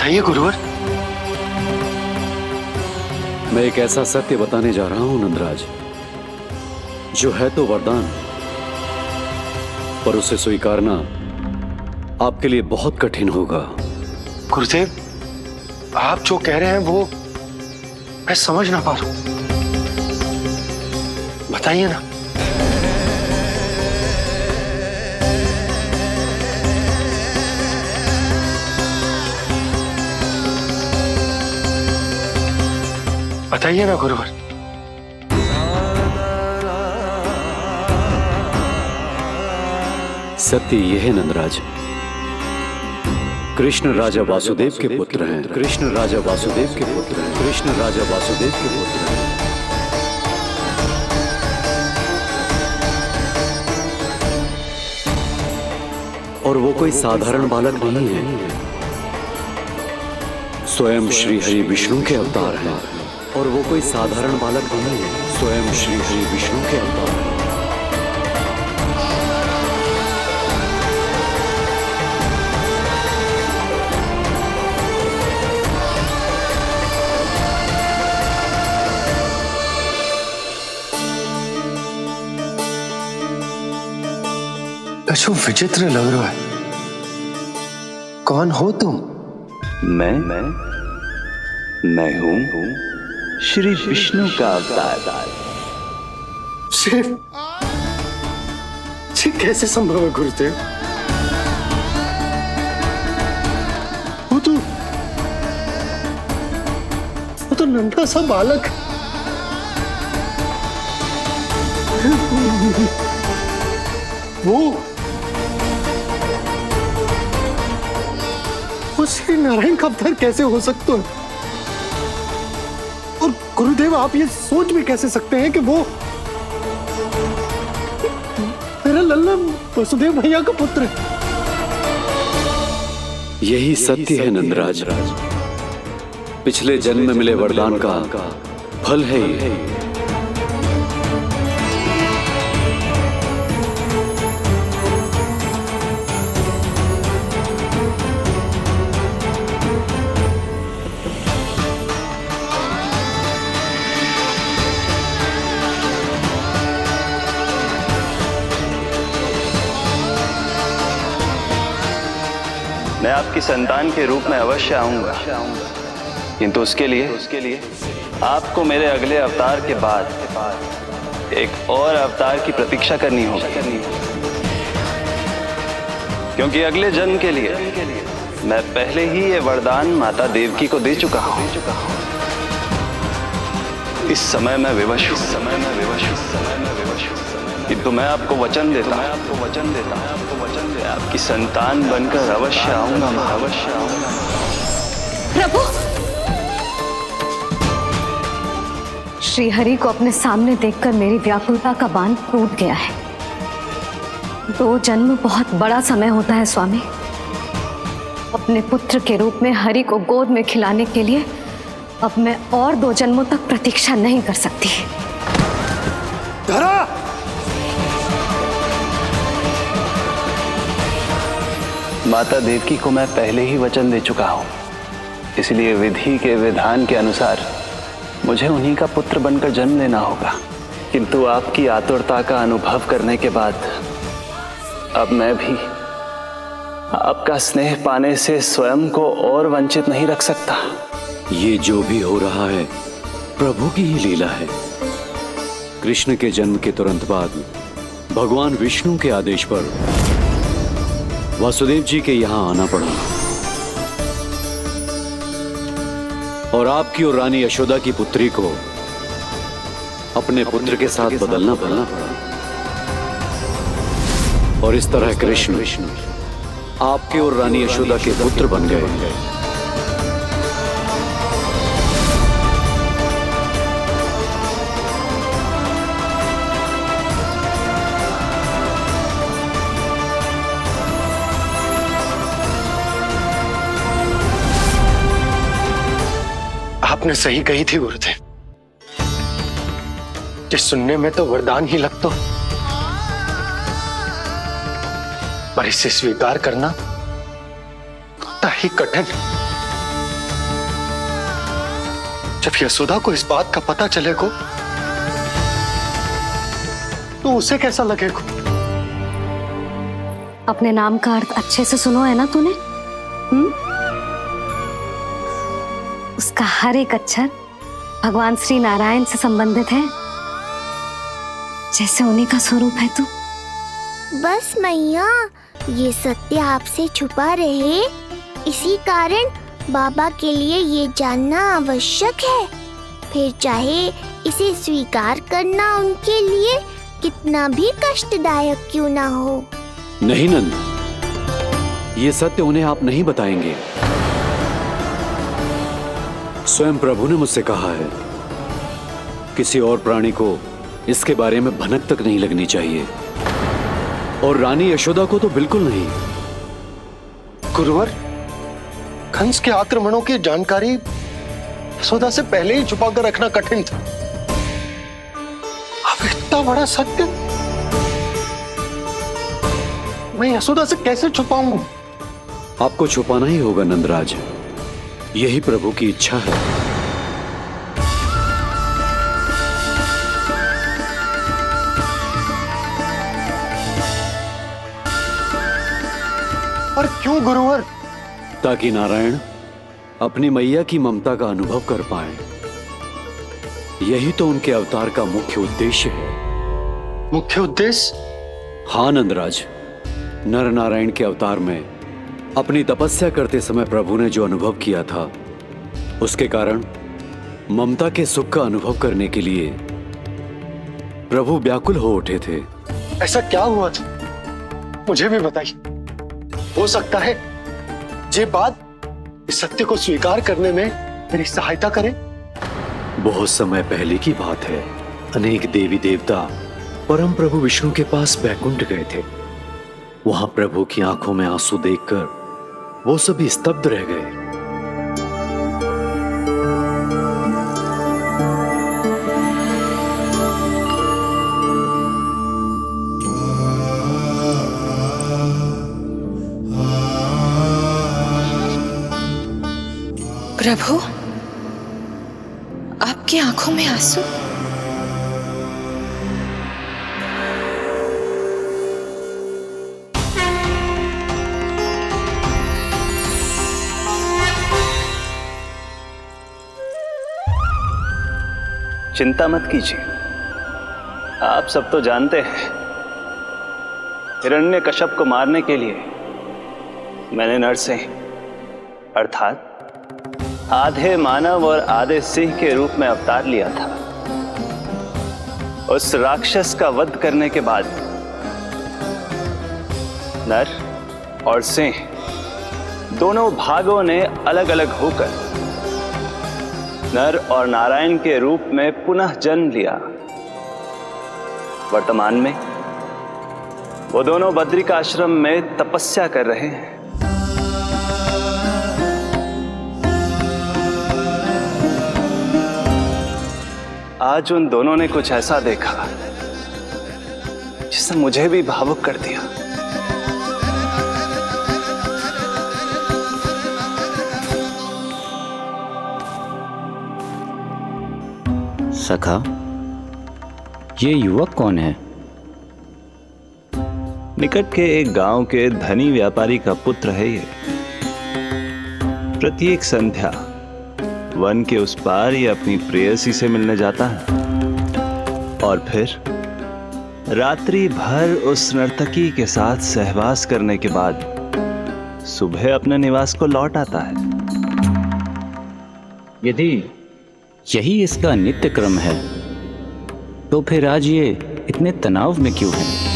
बताइए गुरुवर। मैं एक ऐसा सत्य बताने जा रहा हूं नंदराज, जो है तो वरदान, पर उसे स्वीकारना आपके लिए बहुत कठिन होगा। गुरुदेव, आप जो कह रहे हैं वो मैं समझ ना पा रहा हूं, बताइए ना। बताइए ना गुरुवर। सत्य यह है नंदराज, कृष्ण राजा वासुदेव के पुत्र हैं। कृष्ण राजा वासुदेव के पुत्र हैं। कृष्ण राजा वासुदेव के पुत्र हैं। और वो कोई साधारण बालक नहीं है, स्वयं श्री हरि विष्णु के अवतार हैं। और वो कोई साधारण बालक नहीं है, स्वयं श्री हरि विष्णु के अवतार हैं। कछु विचित्र लग रहा है। कौन हो तुम? मैं हूं श्री विष्णु का अवतार। ये कैसे संभव है गुरुदेव? वो तो नन्हा सा बालक। वो श्री नारायण का अवतार कैसे हो सकता है? और गुरुदेव, आप ये सोच भी कैसे सकते हैं कि वो मेरा लल्ला वसुदेव भैया का पुत्र है? यही सत्य है नंदराज, पिछले जन्म में मिले वरदान का फल है ये। मैं आपकी संतान के रूप में अवश्य आऊंगा, किंतु उसके लिए आपको मेरे अगले अवतार के बाद एक और अवतार की प्रतीक्षा करनी होगी, क्योंकि अगले जन्म के लिए मैं पहले ही ये वरदान माता देवकी को दे चुका हूं। इस समय मैं विवश हूं, किंतु मैं आपको वचन देता हूं, आपकी संतान बनकर अवश्य आऊंगा। प्रभु, श्री हरि को अपने सामने देखकर मेरी व्याकुलता का बांध टूट गया है। 2 जन्म बहुत बड़ा समय होता है स्वामी। अपने पुत्र के रूप में हरि को गोद में खिलाने के लिए अब मैं और 2 जन्मों तक प्रतीक्षा नहीं कर सकती। धरा! माता देवकी को मैं पहले ही वचन दे चुका हूं, इसलिए विधि के विधान के अनुसार मुझे उन्हीं का पुत्र बनकर जन्म लेना होगा। किंतु आपकी आतुरता का अनुभव करने के बाद अब मैं भी आपका स्नेह पाने से स्वयं को और वंचित नहीं रख सकता। ये जो भी हो रहा है प्रभु की ही लीला है। कृष्ण के जन्म के तुरंत बाद भगवान विष्णु के आदेश पर वासुदेव जी के यहां आना पड़ा और आपकी और रानी यशोदा की पुत्री को अपने पुत्र के साथ बदलना पड़ा और इस तरह कृष्ण आपके और रानी यशोदा के पुत्र बन गए। आपने सही कही थी गुरुदेव, कि सुनने में तो वरदान ही लगता, पर इसे स्वीकार करना होता ही कठिन। जब यशोदा को इस बात का पता चलेगा तो उसे कैसा लगेगा? अपने नाम का अर्थ अच्छे से सुनो है ना तूने? उसका हर एक अक्षर भगवान श्री नारायण से संबंधित है, जैसे उन्हीं का स्वरूप है तू। बस मैया, ये सत्य आपसे छुपा रहे, इसी कारण बाबा के लिए ये जानना आवश्यक है। फिर चाहे इसे स्वीकार करना उनके लिए कितना भी कष्टदायक क्यों ना हो। नहीं नंद, ये सत्य उन्हें आप नहीं बताएंगे। स्वयं प्रभु ने मुझसे कहा है किसी और प्राणी को इसके बारे में भनक तक नहीं लगनी चाहिए, और रानी यशोदा को तो बिल्कुल नहीं। गुरुवर, कंस के आक्रमणों की जानकारी यशोदा से पहले ही छुपाकर रखना कठिन था। अब इतना बड़ा सत्य मैं यशोदा से कैसे छुपाऊंगा? आपको छुपाना ही होगा नंदराज, यही प्रभु की इच्छा है। और क्यों गुरुवर? ताकि नारायण अपनी मैया की ममता का अनुभव कर पाए। यही तो उनके अवतार का मुख्य उद्देश्य है। मुख्य उद्देश्य? हाँ नंदराज, नर नारायण के अवतार में अपनी तपस्या करते समय प्रभु ने जो अनुभव किया था, उसके कारण ममता के सुख का अनुभव करने के लिए प्रभु व्याकुल हो उठे थे। ऐसा क्या हुआ था, मुझे भी बताइए। हो सकता है ये बात इस सत्य को स्वीकार करने में मेरी सहायता करे। बहुत समय पहले की बात है। अनेक देवी देवता परम प्रभु विष्णु के पास बैकुंठ गए थे। वहां प्रभु की आंखों में आंसू देखकर वो सभी स्तब्ध रह गए। प्रभु, आपकी आंखों में आंसू? चिंता मत कीजिए, आप सब तो जानते हैं हिरण्यकश्यप को मारने के लिए मैंने नरसिंह अर्थात आधे मानव और आधे सिंह के रूप में अवतार लिया था। उस राक्षस का वध करने के बाद नर और सिंह दोनों भागों ने अलग अलग होकर नर और नारायण के रूप में पुनः जन्म लिया। वर्तमान में वो दोनों बद्रिकाश्रम में तपस्या कर रहे हैं। आज उन दोनों ने कुछ ऐसा देखा जिसने मुझे भी भावुक कर दिया। सखा, ये युवक कौन है? निकट के एक गांव के धनी व्यापारी का पुत्र है ये। प्रत्येक संध्या वन के उस पार ये अपनी प्रेयसी से मिलने जाता है और फिर रात्रि भर उस नर्तकी के साथ सहवास करने के बाद सुबह अपने निवास को लौट आता है। यदि यही इसका नित्य क्रम है तो फिर आज ये इतने तनाव में क्यों है?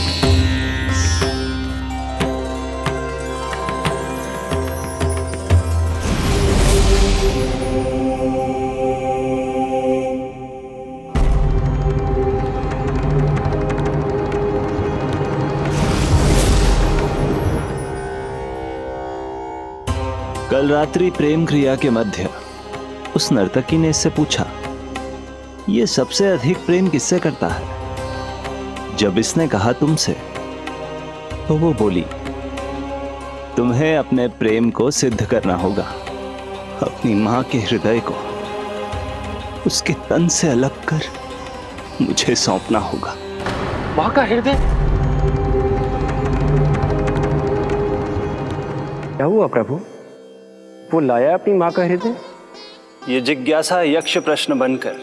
कल रात्रि प्रेम क्रिया के मध्य उस नर्तकी ने इससे पूछा, ये सबसे अधिक प्रेम किससे करता है? जब इसने कहा तुमसे, तो वो बोली, तुम्हें अपने प्रेम को सिद्ध करना होगा, अपनी मां के हृदय को। उसके तन से अलग कर मुझे सौंपना होगा। माँ का हृदय? क्या हुआ प्रभु? वो लाया अपनी माँ का हृदय? ये जिज्ञासा यक्ष प्रश्न बनकर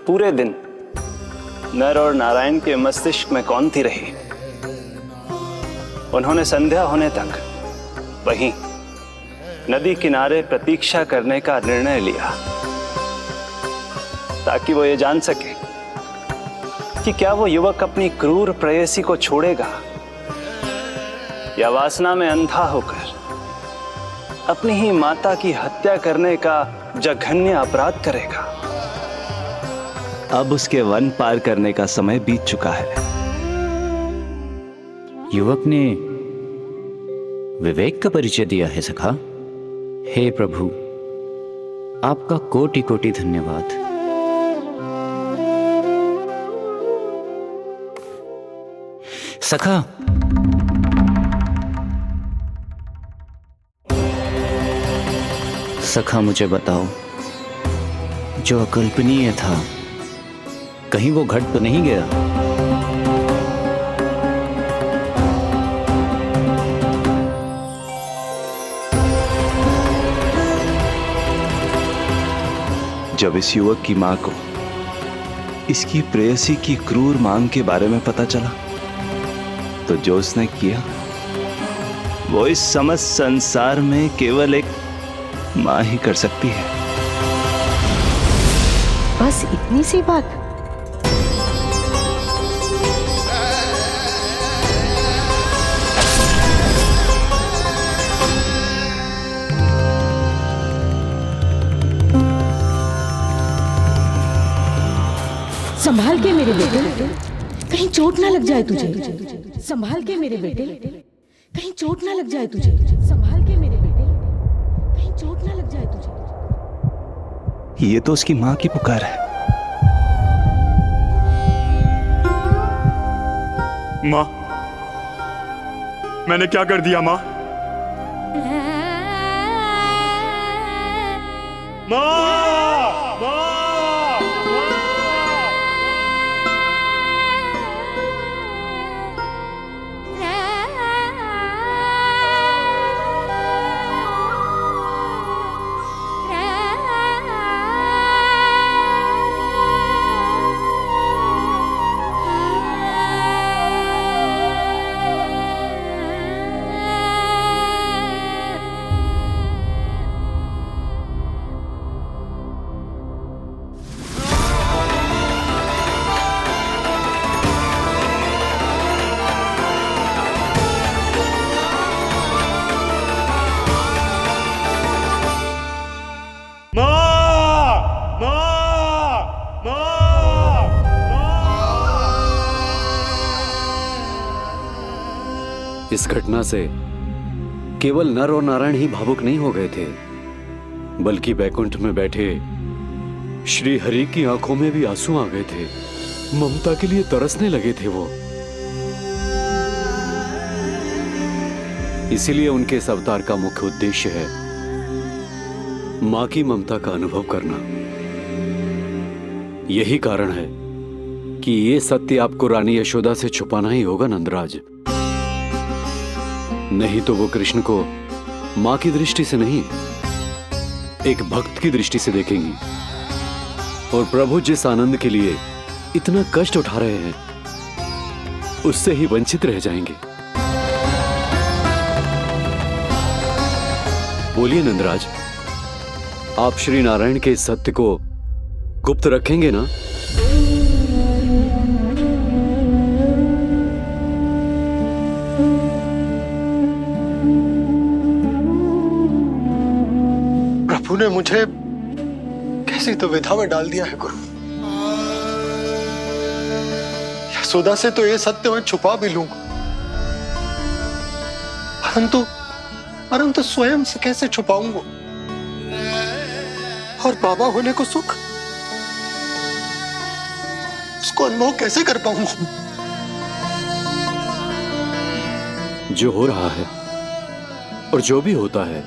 पूरे दिन नर और नारायण के मस्तिष्क में कौंधती रही। उन्होंने संध्या होने तक वहीं नदी किनारे प्रतीक्षा करने का निर्णय लिया, ताकि वो ये जान सके कि क्या वो युवक अपनी क्रूर प्रेयसी को छोड़ेगा या वासना में अंधा होकर अपनी ही माता की हत्या करने का जघन्य अपराध करेगा। अब उसके वन पार करने का समय बीत चुका है। युवक ने विवेक का परिचय दिया है सखा। हे प्रभु, आपका कोटि कोटि धन्यवाद। सखा, सखा मुझे बताओ, जो अकल्पनीय था कहीं वो घट तो नहीं गया? जब इस युवक की मां को इसकी प्रेयसी की क्रूर मांग के बारे में पता चला तो जो उसने किया वो इस समस्त संसार में केवल एक मां ही कर सकती है। बस इतनी सी बात? संभाल के मेरे बेटे, कहीं चोट ना लग जाए तुझे। संभाल के मेरे बेटे, कहीं चोट ना लग जाए तुझे। संभाल के मेरे बेटे, कहीं चोट ना लग जाए तुझे। ये तो उसकी मां की पुकार है। मां, मैंने क्या कर दिया मां? मां! इस घटना से केवल नर और नारायण ही भावुक नहीं हो गए थे, बल्कि बैकुंठ में बैठे श्री हरि की आंखों में भी आंसू आ गए थे। ममता के लिए तरसने लगे थे वो। इसीलिए उनके इस अवतार का मुख्य उद्देश्य है मां की ममता का अनुभव करना। यही कारण है कि ये सत्य आपको रानी यशोदा से छुपाना ही होगा नंदराज। नहीं तो वो कृष्ण को मां की दृष्टि से नहीं, एक भक्त की दृष्टि से देखेंगी, और प्रभु जिस आनंद के लिए इतना कष्ट उठा रहे हैं उससे ही वंचित रह जाएंगे। बोलिए नंदराज, आप श्री नारायण के इस सत्य को गुप्त रखेंगे ना? प्रभु ने मुझे कैसी दुविधा में डाल दिया है गुरु। यशोदा से तो ये सत्य मैं छुपा भी लूंगा, परंतु स्वयं से कैसे छुपाऊंगा? और बाबा होने को सुख, उसको अनुभव कैसे कर पाऊंगा? जो हो रहा है और जो भी होता है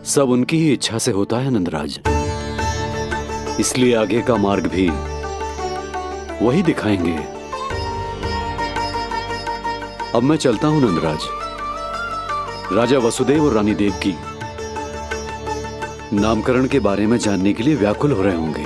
सब उनकी ही इच्छा से होता है नंदराज। इसलिए आगे का मार्ग भी वही दिखाएंगे। अब मैं चलता हूं नंदराज। राजा वसुदेव और रानी देवकी नामकरण के बारे में जानने के लिए व्याकुल हो रहे होंगे।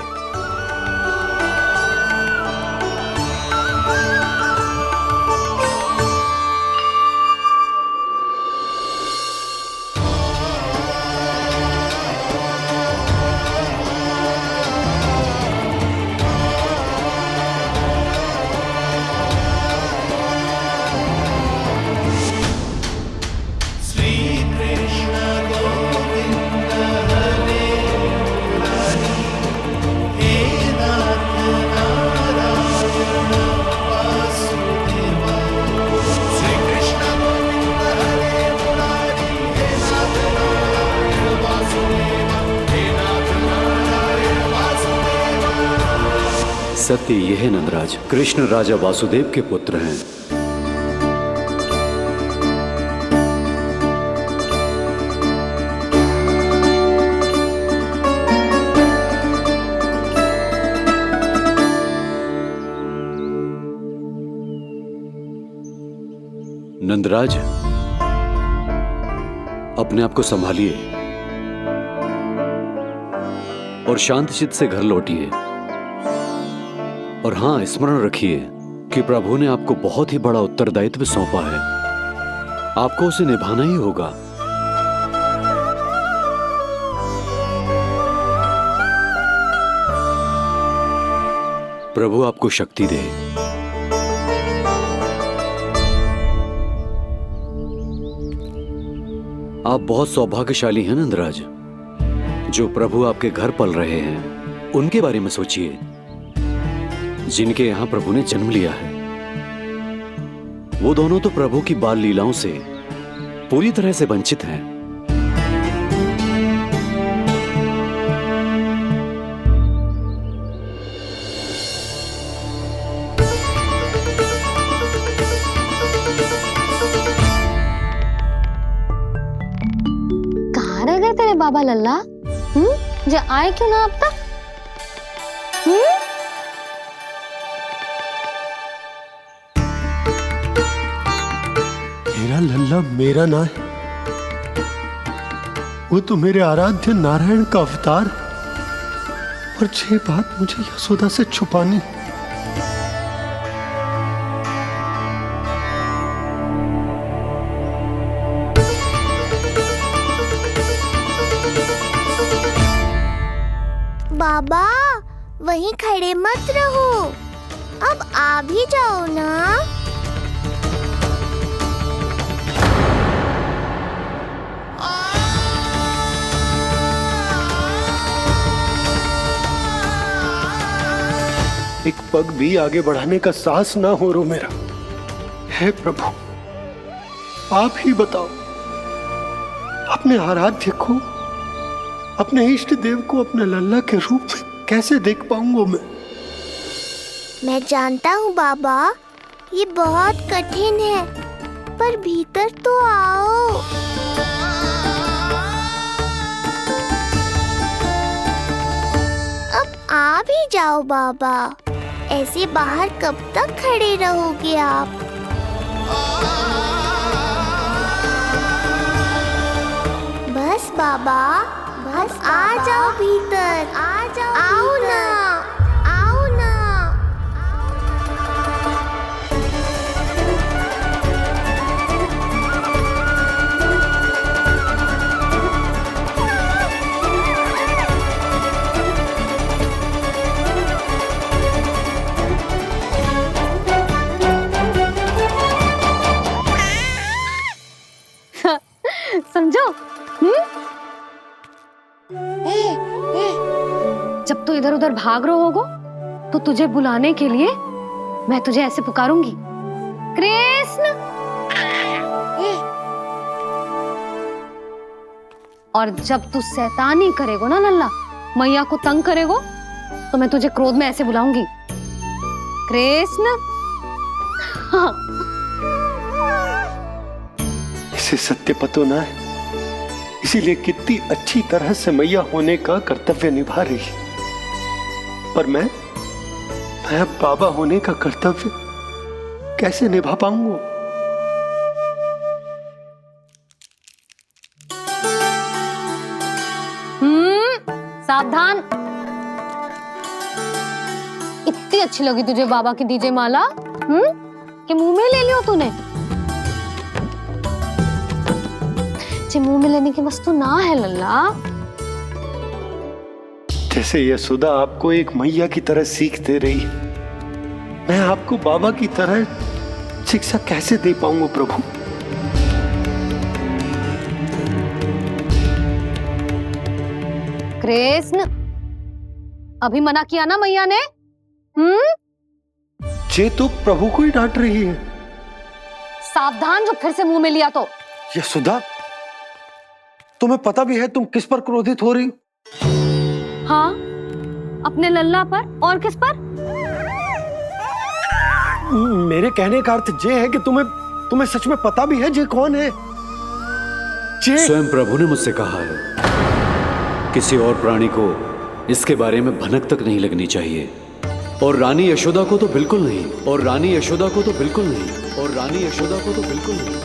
सत्य यह है नंदराज, कृष्ण राजा वासुदेव के पुत्र हैं। नंदराज, अपने आप को संभालिए और शांत चित्त से घर लौटिए। और हां, स्मरण रखिए कि प्रभु ने आपको बहुत ही बड़ा उत्तरदायित्व सौंपा है, आपको उसे निभाना ही होगा। प्रभु आपको शक्ति दे। आप बहुत सौभाग्यशाली हैं नंदराज। जो प्रभु आपके घर पल रहे हैं उनके बारे में सोचिए, जिनके यहां प्रभु ने जन्म लिया है। वो दोनों तो प्रभु की बाल लीलाओं से पूरी तरह से वंचित हैं। कहाँ रह गए तेरे बाबा लल्ला? जो आए क्यों ना अब तक? मेरा लल्ला मेरा ना है, वो तो मेरे आराध्य नारायण का अवतार। और ये बात मुझे यशोदा से छुपानी। बाबा वहीं खड़े मत रहो, अब आ भी जाओ ना। एक पग भी आगे बढ़ाने का साहस ना हो रो मेरा। हे प्रभु, आप ही बताओ, अपने आराध्य को, अपने इष्ट देव को अपने लल्ला के रूप में कैसे देख पाऊंगा मैं? मैं जानता हूँ बाबा, ये बहुत कठिन है, पर भीतर तो आओ। अब आ भी जाओ बाबा, ऐसे बाहर कब तक खड़े रहोगे आप? बस बाबा, बस आ जाओ भीतर, आ जाओ, आओ ना, आओ ना। समझो? जब तू इधर उधर भाग रहा होगा तो तुझे बुलाने के लिए मैं तुझे ऐसे पुकारूंगी, कृष्ण। और जब तू शैतानी करेगो ना लल्ला, मैया को तंग करेगो, तो मैं तुझे क्रोध में ऐसे बुलाऊंगी, कृष्ण। हाँ। इसे सत्य पतो ना है, इसीलिए कितनी अच्छी तरह से मैया होने का कर्तव्य निभा रही है। पर मैं अब बाबा होने का कर्तव्य कैसे निभा पाऊंगा? सावधान। इतनी अच्छी लगी तुझे बाबा की दीजिए माला, कि मुंह में ले लियो तूने? जे मुंह में लेने की वस्तु ना है लल्ला। जैसे यशोदा आपको एक मैया की तरह सीख दे रही है, मैं आपको बाबा की तरह शिक्षा कैसे दे पाऊंगा प्रभु? कृष्ण, अभी मना किया ना मैया ने? जे तो प्रभु को ही डांट रही है। सावधान, जो फिर से मुंह में लिया तो। यशोदा, तुम्हें पता भी है तुम किस पर क्रोधित हो रही? हाँ, अपने लल्ला पर। और किस पर? मेरे कहने का अर्थ ये है कि तुम्हें सच में पता भी है जे कौन है? स्वयं प्रभु ने मुझसे कहा है, किसी और प्राणी को इसके बारे में भनक तक नहीं लगनी चाहिए। और रानी यशोदा को तो बिल्कुल नहीं। और रानी यशोदा को तो बिल्कुल नहीं। और रानी यशोदा को तो बिल्कुल नहीं।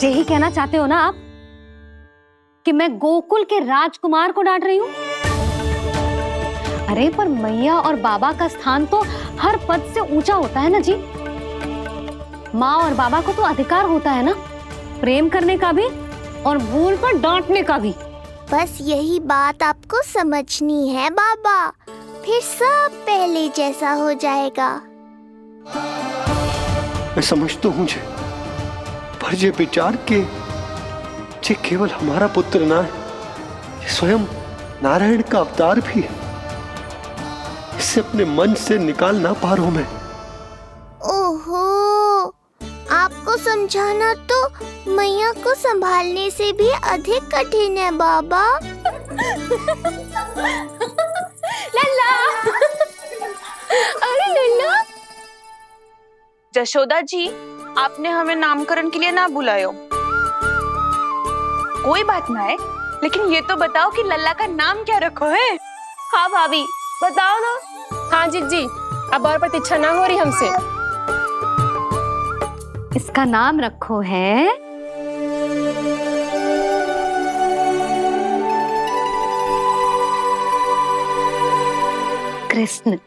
यही कहना चाहते हो ना आप कि मैं गोकुल के राजकुमार को डांट रही हूँ? अरे पर मैया और बाबा का स्थान तो हर पद से ऊंचा होता है ना जी। माँ और बाबा को तो अधिकार होता है ना प्रेम करने का भी और भूल पर डांटने का भी। बस यही बात आपको समझनी है बाबा, फिर सब पहले जैसा हो जाएगा। मैं समझ तो हूं जे, पर ये विचार के जे केवल हमारा पुत्र ना है, ये स्वयं नारायण का अवतार भी है। इसे अपने मन से निकाल ना पा रहा हूं मैं। ओहो, आपको समझाना तो मैया को संभालने से भी अधिक कठिन है बाबा। लल्ला, अरे लल्ला। जशोदा जी, आपने हमें नामकरण के लिए ना बुलायो। कोई बात ना है, लेकिन ये तो बताओ कि लल्ला का नाम क्या रखो है? हाँ भाभी, बताओ ना। हाँ जी, अब और प्रतीक्षा ना हो रही हमसे। इसका नाम रखो है कृष्ण।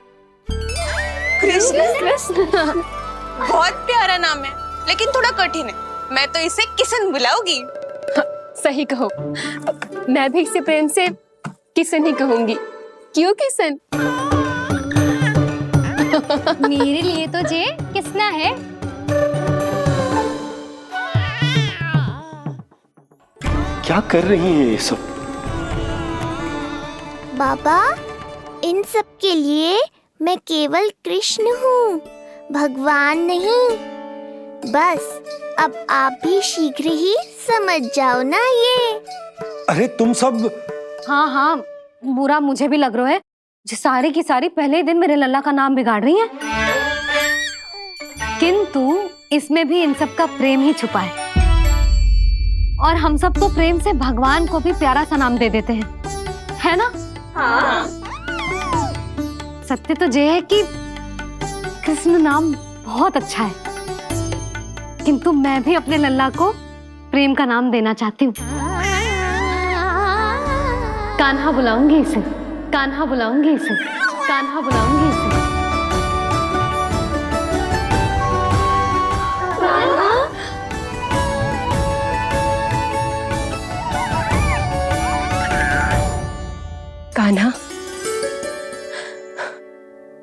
कृष्ण? कृष्ण बहुत प्यारा नाम है, लेकिन थोड़ा कठिन है। मैं तो इसे किशन बुलाऊंगी। सही कहो, मैं भी इसे प्रेम से किशन ही कहूंगी। क्यों किशन? मेरे लिए तो जे किसना है। क्या कर रही हैं ये सब? बाबा, इन सब के लिए मैं केवल कृष्ण हूँ, भगवान नहीं। बस अब आप भी शीघ्र ही समझ जाओ ना ये। अरे तुम सब। हाँ, बुरा मुझे भी लग रहा है, जो सारी की सारी पहले दिन मेरे लल्ला का नाम बिगाड़ रही हैं। किंतु इसमें भी इन सब का प्रेम ही छुपा है। और हम सब तो प्रेम से भगवान को भी प्यारा सा नाम दे देते हैं, है ना? हाँ। सत्य तो ये है कि कृष्ण नाम बहुत अच्छा है, किंतु मैं भी अपने लल्ला को प्रेम का नाम देना चाहती हूँ। कान्हा बुलाऊंगी इसे, कान्हा बुलाऊंगी इसे, कान्हा बुलाऊंगी इसे। कान्हा,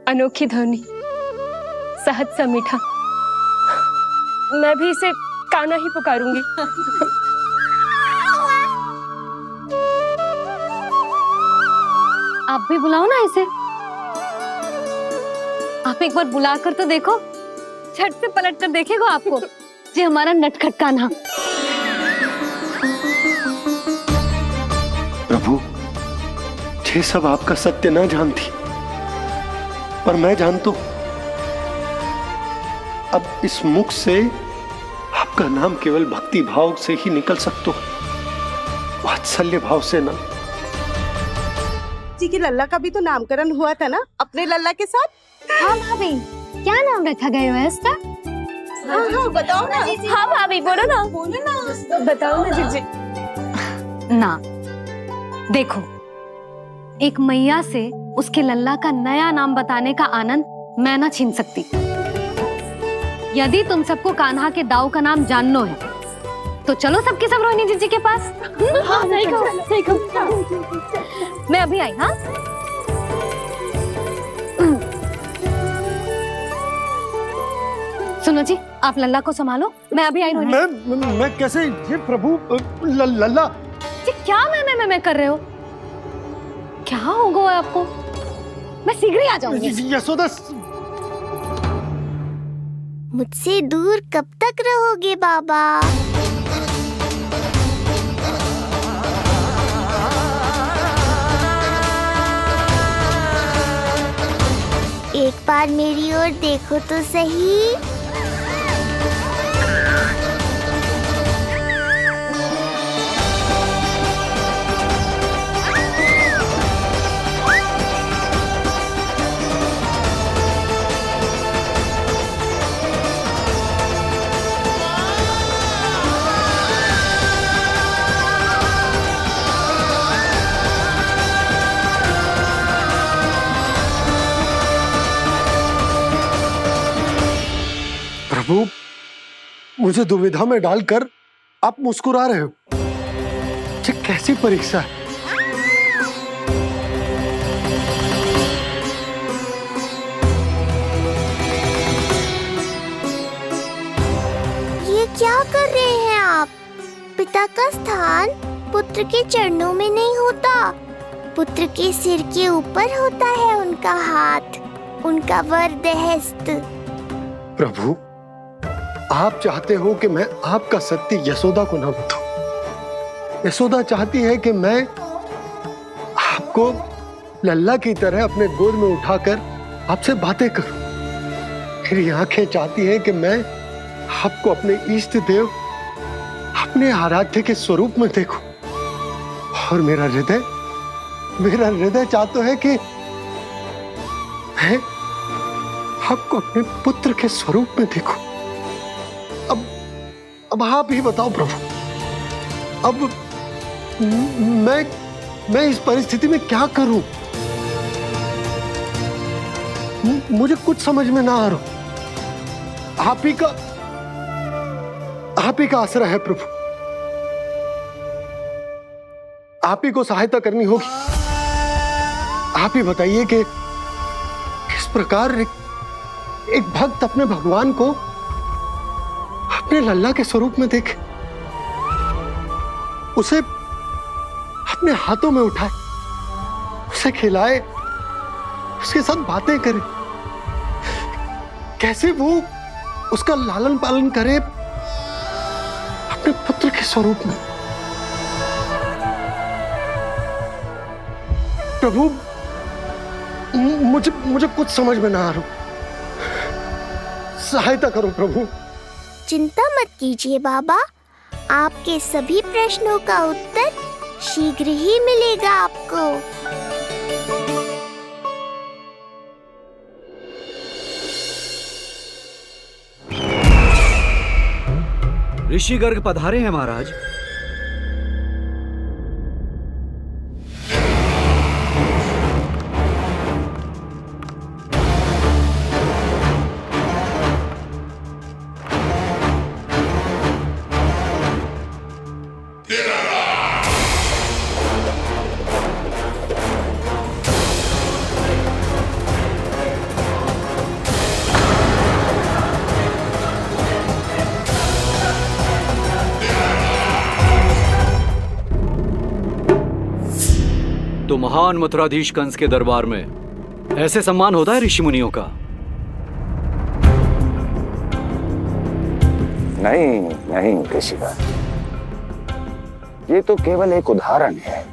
अनोखी ध्वनि, सहज सा मीठा। मैं भी इसे कान्हा ही पुकारूंगी। आप भी बुलाओ ना इसे। आप एक बार बुलाकर तो देखो, झट से पलट कर देखेगा आपको ये हमारा नटखट कान्हा। प्रभु, ये सब आपका सत्य ना जानती, पर मैं जानता हूं। अब इस मुख से आपका नाम केवल भक्ति भाव से ही निकल सकता है, वात्सल्य भाव से ना। जी के लल्ला का भी तो नामकरण हुआ था ना अपने लल्ला के साथ। हाँ भाभी, क्या नाम रखा गया है इसका? हाँ बताओ ना। हाँ भाभी बोलो ना बताओ ना जीजी। ना देखो, एक मैया से उसके लल्ला का नया नाम बताने का आनंद मैं ना छीन सकती। यदि तुम सबको कान्हा के दाऊ का नाम जानना है तो चलो सबके सब रोहिणी जीजी के पास। हाँ सही कहो। मैं अभी आई। हाँ सुनो जी, आप लल्ला को संभालो, मैं अभी आई। रोहिणी मैं कैसे? ये प्रभु लल्ला। जी क्या मैं कर रहे हो? क्या हो गया आपको? मैं शीघ्र ही आ जाऊंगी। यशोदा, मुझसे दूर कब तक रहोगे बाबा? एक बार मेरी ओर देखो तो सही। प्रभु, मुझे दुविधा में डालकर आप मुस्कुरा रहे हो। ये कैसी परीक्षा है? ये क्या कर रहे हैं आप? पिता का स्थान पुत्र के चरणों में नहीं होता, पुत्र के सिर के ऊपर होता है उनका हाथ, उनका वरदहस्त। प्रभु, आप चाहते हो कि मैं आपका सत्य यशोदा को ना बताऊं। यशोदा चाहती है कि मैं आपको लल्ला की तरह अपने गोद में उठाकर आपसे बातें करूं। मेरी आंखें चाहती हैं कि मैं आपको अपने इष्ट देव, अपने आराध्य के स्वरूप में देखूं। और मेरा हृदय चाहता है कि मैं आपको अपने पुत्र के स्वरूप में देखूं। अब आप ही बताओ प्रभु, अब मैं इस परिस्थिति में क्या करूं? मुझे कुछ समझ में ना आ रहा। आप ही का आसरा है प्रभु। आप ही को सहायता करनी होगी। आप ही बताइए कि किस प्रकार एक भक्त अपने भगवान को अपने लल्ला के स्वरूप में देखे, उसे अपने हाथों में उठाए, उसे खिलाए, उसके साथ बातें करे, कैसे वो उसका लालन पालन करे अपने पुत्र के स्वरूप में। प्रभु, मुझे कुछ समझ में ना आ रहा। सहायता करो प्रभु। चिंता मत कीजिए बाबा, आपके सभी प्रश्नों का उत्तर शीघ्र ही मिलेगा आपको। ऋषि गर्ग पधारे हैं महाराज। तो महान मथुराधीश कंस के दरबार में ऐसे सम्मान होता है ऋषि मुनियों का? नहीं ऋषिवर, ये तो केवल एक उदाहरण है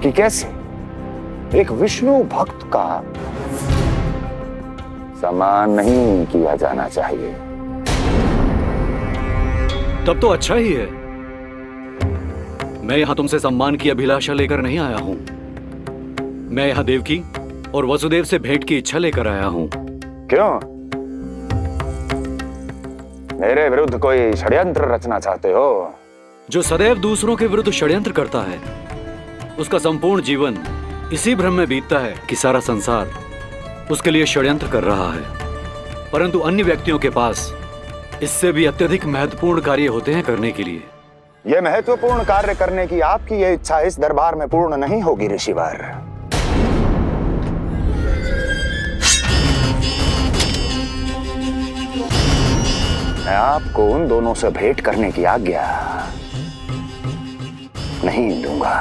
कि कैसे एक विष्णु भक्त का सम्मान नहीं किया जाना चाहिए। तब तो अच्छा ही है। मैं यहां तुमसे सम्मान की अभिलाषा लेकर नहीं आया हूं। मैं यहाँ देवकी और वसुदेव से भेंट की इच्छा लेकर आया हूँ। क्यों? मेरे विरुद्ध कोई षड्यंत्र रचना चाहते हो? जो सदैव दूसरों के विरुद्ध षड्यंत्र करता है, उसका संपूर्ण जीवन इसी भ्रम में बीतता है कि सारा संसार उसके लिए षड्यंत्र कर रहा है। परंतु अन्य व्यक्तियों के पास इससे भी अत्यधिक महत्वपूर्ण कार्य होते हैं करने के लिए। यह महत्वपूर्ण कार्य करने की आपकी यह इच्छा इस दरबार में पूर्ण नहीं होगी ऋषिवर। मैं आपको उन दोनों से भेंट करने की आज्ञा नहीं दूंगा।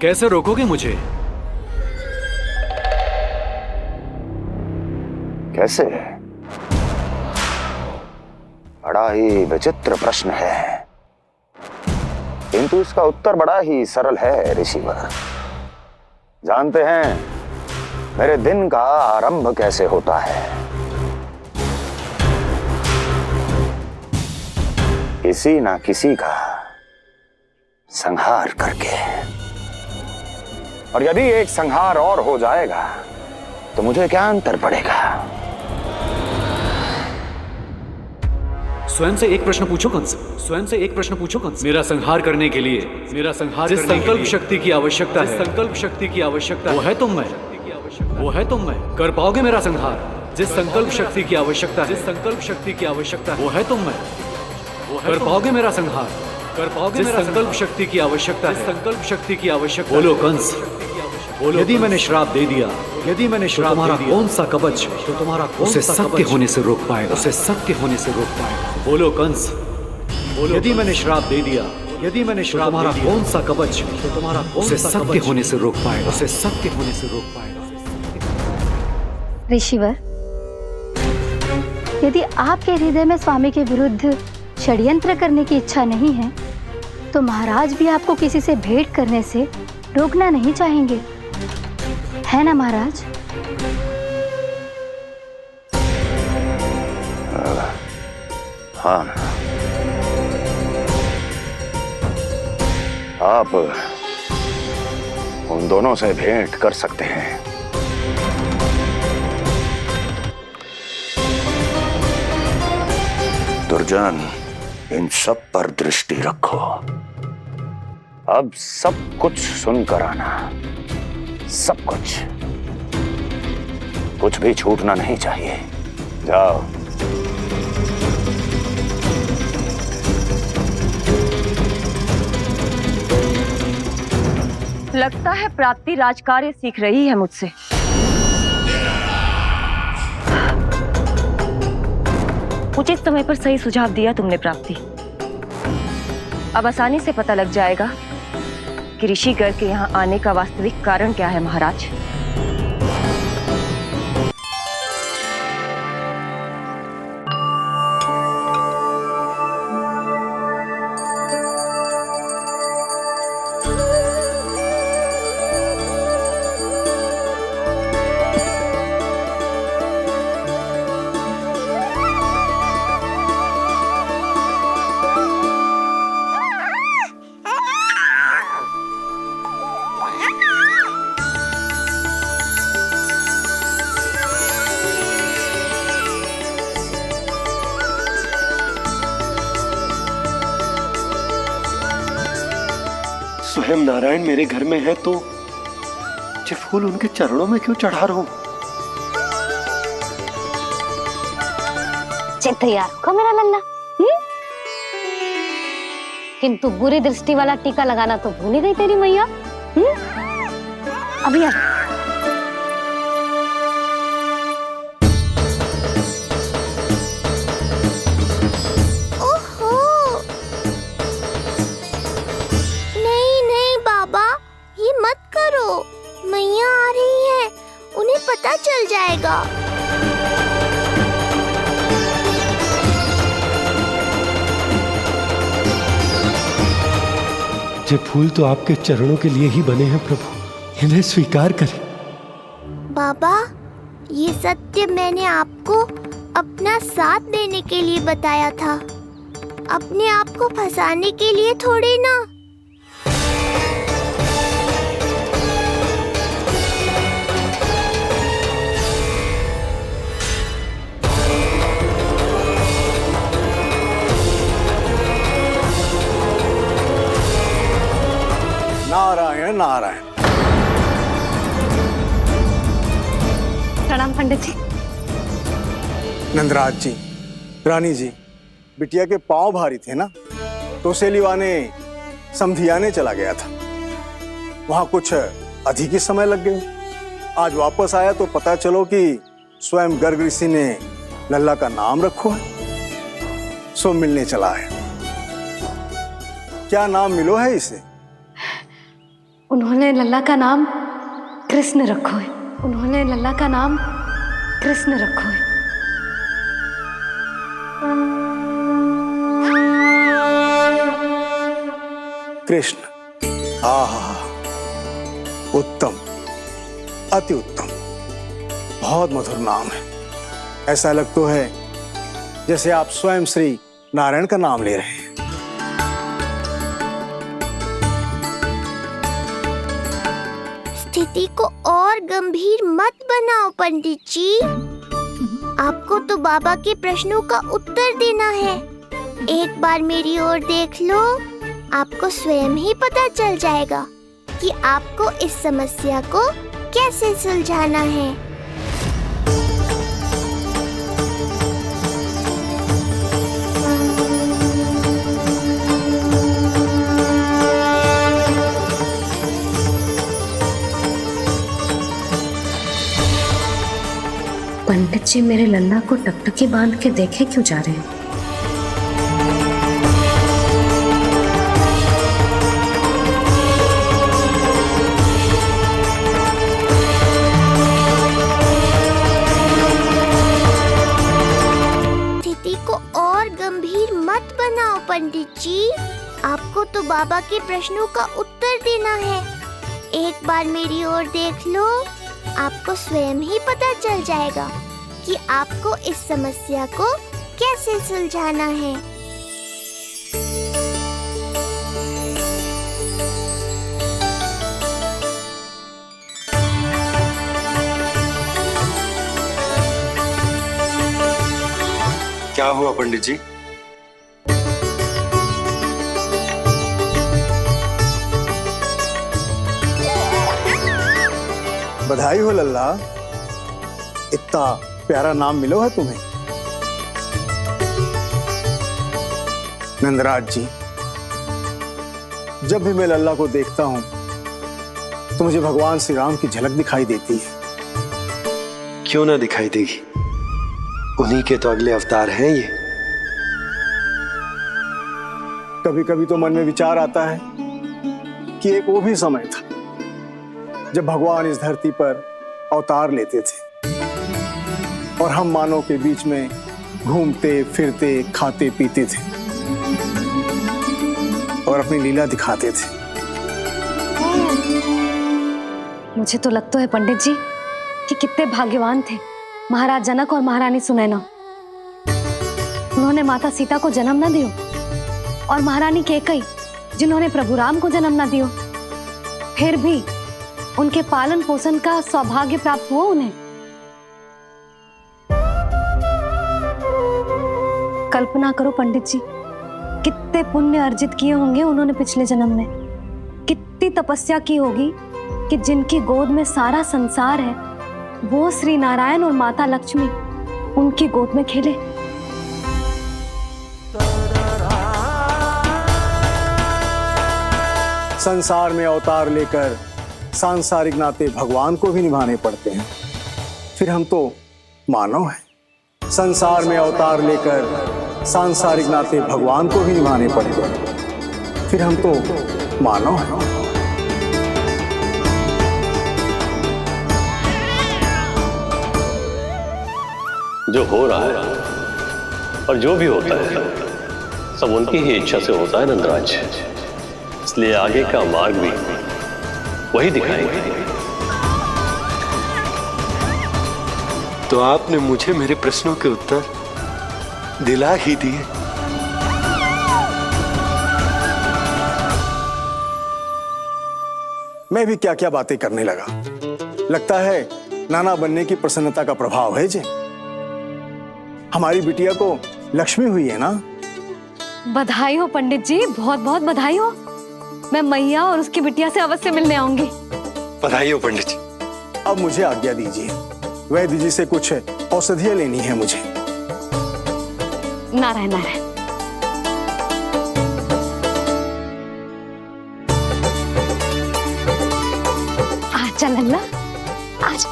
कैसे रोकोगे मुझे? कैसे? बड़ा ही विचित्र प्रश्न है, किंतु इसका उत्तर बड़ा ही सरल है ऋषिवर। जानते हैं मेरे दिन का आरंभ कैसे होता है? किसी ना किसी का संहार करके। और यदि एक संहार और हो जाएगा तो मुझे क्या अंतर पड़ेगा? स्वयं से एक प्रश्न पूछो कंस, स्वयं से एक प्रश्न पूछो कंस। मेरा संहार करने के लिए, मेरा संहार जिस संकल्प शक्ति की आवश्यकता है, संकल्प शक्ति की आवश्यकता वो है तुम में, वो है तुम में। कर पाओगे मेरा संहार? जिस संकल्प शक्ति की आवश्यकता है, जिस संकल्प शक्ति की आवश्यकता वो है तुम में, वो है। कर पाओगे मेरा संहार? कर पाओगे? जिस संकल्प शक्ति की आवश्यकता है, संकल्प शक्ति की आवश्यकता। बोलो कंस, बोलो। यदि मैंने श्राप दे दिया, यदि मैंने श्राप दे दिया, कौन सा कवच तो तुम्हारा उसे सत्य होने से रोक पाएगा? उसे सत्य होने से रोक पाएगा? बोलो कंस, बोलो। यदि मैंने श्राप दे दिया, यदि मैंने श्राप, तुम्हारा कौन सा कवच तो तुम्हारा उसे सत्य होने से रोक पाएगा? उसे सत्य होने से रोक पाएगा? ऋषिवर, यदि आपके हृदय में स्वामी के विरुद्ध षड्यंत्र करने की इच्छा नहीं है, तो महाराज भी आपको किसी से भेंट करने से रोकना नहीं चाहेंगे, है ना महाराज? हाँ, आप उन दोनों से भेंट कर सकते हैं। दुर्जन, इन सब पर दृष्टि रखो। अब सब कुछ सुनकर आना, सब कुछ भी छूटना नहीं चाहिए। जाओ। लगता है प्राप्ति राजकार्य सीख रही है मुझसे। उचित समय पर सही सुझाव दिया तुमने प्राप्ति। अब आसानी से पता लग जाएगा कि ऋषिगर के यहाँ आने का वास्तविक कारण क्या है महाराज। स्वयं नारायण मेरे घर में है तो ये फूल उनके चरणों में क्यों चढ़ा रहा हूं? तैयार हो मेरा लल्ला? किंतु बुरी दृष्टि वाला टीका लगाना तो भूल ही गई तेरी मैया। अभी आ। मैया आ रही है, उन्हें पता चल जाएगा। ये फूल तो आपके चरणों के लिए ही बने हैं प्रभु, इन्हें स्वीकार करें। बाबा, ये सत्य मैंने आपको अपना साथ देने के लिए बताया था, अपने आप को फंसाने के लिए थोड़ी ना। नारायण नारायण। प्रणाम पंडित जी। नंदराज जी, रानी जी, बिटिया के पांव भारी थे ना, तो उसे लिवाने समधियाने चला गया था। वहां कुछ अधिक ही समय लग गए। आज वापस आया तो पता चलो कि स्वयं गर्ग ऋषि ने लल्ला का नाम रखो है, सो मिलने चला है। क्या नाम मिलो है इसे? उन्होंने लल्ला का नाम कृष्ण रखो है। उन्होंने लल्ला का नाम कृष्ण रखो है। कृष्ण। आहा, उत्तम, अति उत्तम, बहुत मधुर नाम है। ऐसा लग तो है जैसे आप स्वयं श्री नारायण का नाम ले रहे हैं। स्थिति को और गंभीर मत बनाओ पंडित जी। आपको तो बाबा के प्रश्नों का उत्तर देना है। एक बार मेरी ओर देख लो, आपको स्वयं ही पता चल जाएगा कि आपको इस समस्या को कैसे सुलझाना है। पंडित जी मेरे लल्ला को टकटकी बांध के देखे क्यों जा रहे हैं? स्थिति को और गंभीर मत बनाओ पंडित जी। आपको तो बाबा के प्रश्नों का उत्तर देना है। एक बार मेरी ओर देख लो, आपको स्वयं ही पता चल जाएगा कि आपको इस समस्या को कैसे सुलझाना है। क्या हुआ पंडित जी? बधाई हो लल्ला, इतना प्यारा नाम मिलो है तुम्हें। नंदराज जी, जब भी मैं लल्ला को देखता हूं तो मुझे भगवान श्री राम की झलक दिखाई देती है। क्यों ना दिखाई देगी, उन्हीं के तो अगले अवतार हैं ये। कभी कभी तो मन में विचार आता है कि एक वो भी समय था जब भगवान इस धरती पर अवतार लेते थे और हम मानव के बीच में घूमते फिरते खाते पीते थे और अपनी लीला दिखाते थे। मुझे तो लगता है पंडित जी कि कितने भाग्यवान थे महाराज जनक और महारानी सुनैना। उन्होंने माता सीता को जन्म न दियो और महारानी कैकई जिन्होंने प्रभु राम को जन्म न दियो, फिर भी उनके पालन पोषण का सौभाग्य प्राप्त हुआ उन्हें। कल्पना करो पंडित जी, कितने पुण्य अर्जित किए होंगे उन्होंने पिछले जन्म में। कितनी तपस्या की होगी कि जिनकी गोद में सारा संसार है वो श्री नारायण और माता लक्ष्मी उनकी गोद में खेले। संसार में अवतार लेकर सांसारिक नाते भगवान को भी निभाने पड़ते हैं, फिर हम तो मानव हैं। संसार में अवतार लेकर सांसारिक नाते भगवान को भी निभाने पड़ते हैं, फिर हम तो मानव हैं। जो हो रहा है और जो भी होता है सब उनकी ही इच्छा से होता है नंदराज, इसलिए आगे का मार्ग भी वही दिखाएंगे। तो आपने मुझे मेरे प्रश्नों के उत्तर दिला ही दिए। मैं भी क्या क्या बातें करने लगा। लगता है नाना बनने की प्रसन्नता का प्रभाव है जी। हमारी बिटिया को लक्ष्मी हुई है ना। बधाई हो पंडित जी, बहुत बहुत बधाई हो। मैं मैया और उसकी बिटिया से अवश्य मिलने आऊंगी। बधाई हो पंडित जी। अब मुझे आज्ञा दीजिए, वैद्य जी से कुछ औषधियां लेनी है मुझे। नारायण नारायण। आजा लल्ला, आजा।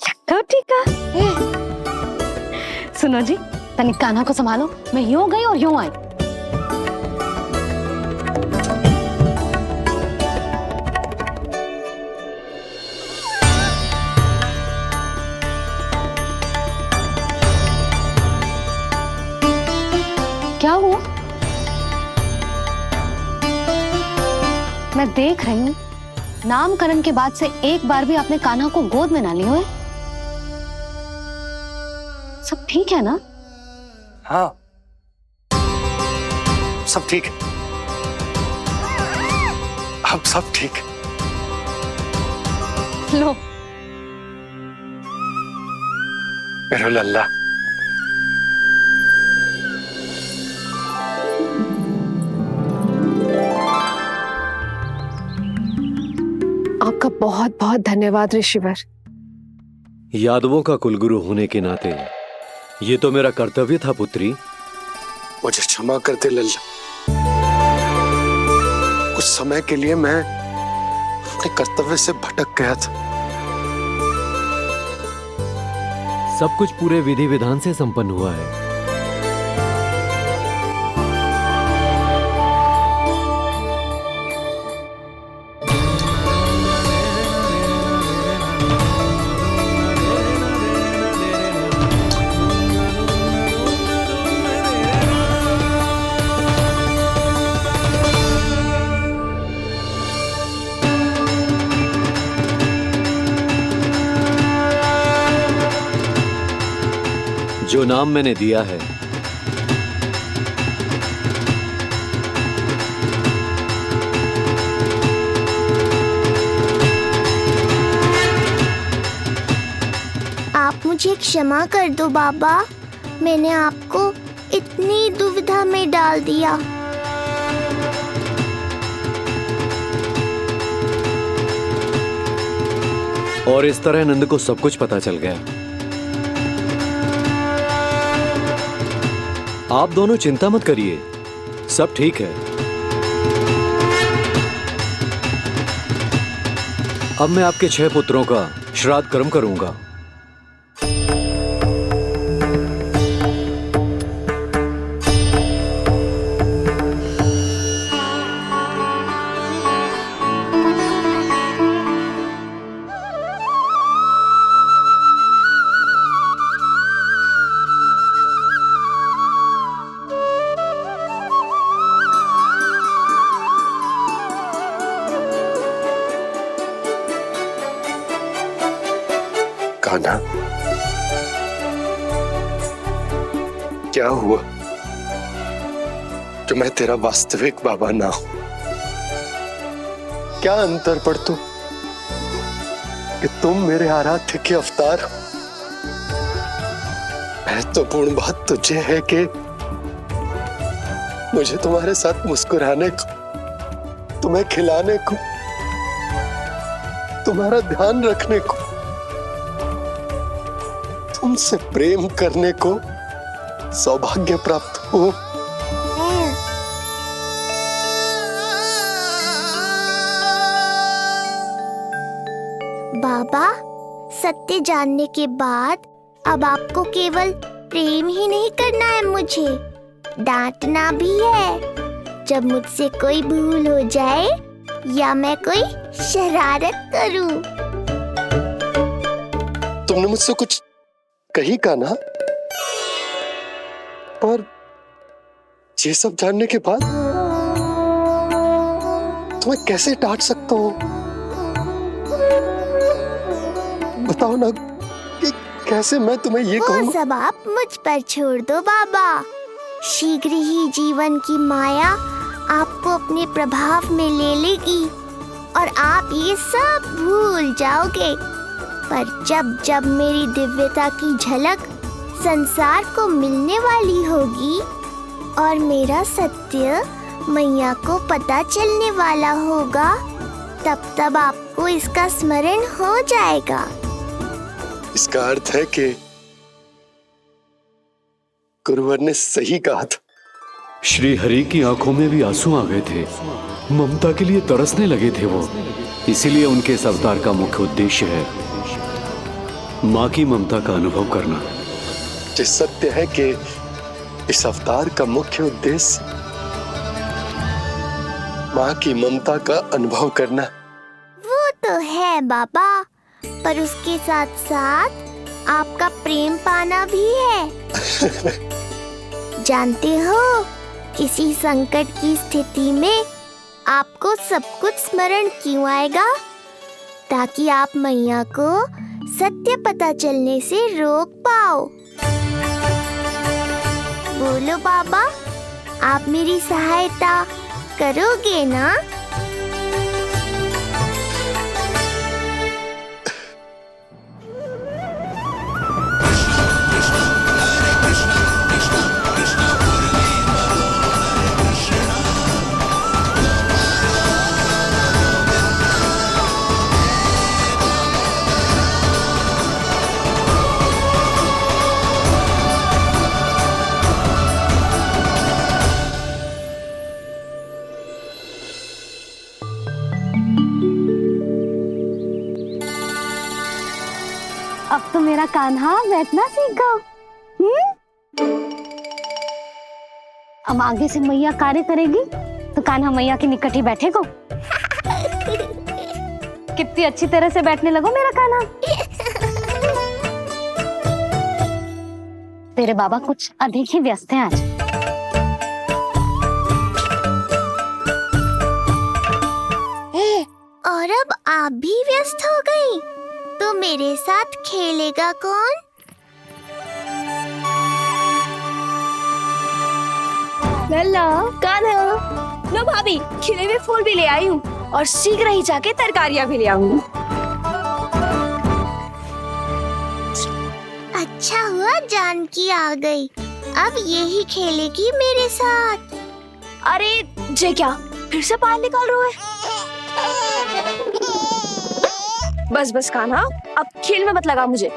लक्का टीका। सुनो जी, तनिक कान्हा को संभालो, मैं यूं गई और यूं आई। क्या हुआ? मैं देख रही हूँ नामकरण के बाद से एक बार भी आपने कान्हा को गोद में ना लिया है। सब ठीक है ना? हाँ, सब ठीक है। अब सब ठीक है। लो मेरा लल्ला। आपका बहुत बहुत धन्यवाद ऋषिवर। यादवों का कुलगुरु होने के नाते ये तो मेरा कर्तव्य था पुत्री। मुझे क्षमा कर दे लल्ला, कुछ समय के लिए मैं अपने कर्तव्य से भटक गया था। सब कुछ पूरे विधि विधान से संपन्न हुआ है। जो नाम मैंने दिया है आप मुझे क्षमा कर दो बाबा, मैंने आपको इतनी दुविधा में डाल दिया। और इस तरह नंद को सब कुछ पता चल गया। आप दोनों चिंता मत करिए, सब ठीक है। अब मैं आपके 6 पुत्रों का श्राद्ध कर्म करूंगा। कान्हा, क्या हुआ जो मैं तेरा वास्तविक बाबा ना हूं? क्या अंतर पड़ तू कि तुम मेरे आराध्य के अवतार हो? महत्वपूर्ण बात तुझे है कि मुझे तुम्हारे साथ मुस्कुराने को, तुम्हें खिलाने को, तुम्हारा ध्यान रखने को, तुमसे प्रेम करने को सौभाग्य प्राप्त हो। बाबा, सत्य जानने के बाद अब आपको केवल प्रेम ही नहीं करना है, मुझे डांटना भी है जब मुझसे कोई भूल हो जाए या मैं कोई शरारत करूं। तुमने मुझसे कुछ कही कान्हा, पर ये सब जानने के बाद तुम्हें कैसे डांट सकता हूं? बताओ ना कि कैसे मैं तुम्हें ये कहूं? वो सब आप मुझ पर छोड़ दो बाबा। शीघ्र ही जीवन की माया आपको अपने प्रभाव में ले लेगी और आप ये सब भूल जाओगे। पर जब जब मेरी दिव्यता की झलक संसार को मिलने वाली होगी और मेरा सत्य मैया को पता चलने वाला होगा, तब आपको इसका स्मरण हो जाएगा। इसका अर्थ है कि गुरुवर ने सही कहा था। श्री हरि की आंखों में भी आंसू आ गए थे। ममता के लिए तरसने लगे थे वो। इसीलिए उनके इस अवतार का मुख्य उद्देश्य है माँ की ममता का अनुभव करना। जो सत्य है कि इस अवतार का मुख्य उद्देश्य माँ की ममता का अनुभव करना। वो तो है बाबा, पर उसके साथ साथ आपका प्रेम पाना भी है। जानते हो, किसी संकट की स्थिति में आपको सब कुछ स्मरण क्यों आएगा? ताकि आप मैया को सत्य पता चलने से रोक पाओ। बोलो बाबा, आप मेरी सहायता करोगे ना? अब तो मेरा कान्हा बैठना सीख गया। अब आगे से मैया कार्य करेगी तो कान्हा मैया के निकट ही बैठेगा। कितनी अच्छी तरह से बैठने लगो मेरा कान्हा। तेरे बाबा कुछ अधिक ही व्यस्त हैं आज। और अब आप भी व्यस्त हो गई, तो मेरे साथ खेलेगा कौन? लल्ला, कान्हा, लो भाभी, खिले हुए फूल भी ले आई हूँ और शीघ्र ही जाके तरकारियाँ भी ले आऊंगी। अच्छा हुआ जानकी आ गई, अब यही खेलेगी मेरे साथ। अरे जे क्या, फिर से पानी निकाल रहे हो? बस बस कान्हा, अब खेल में मत लगा मुझे।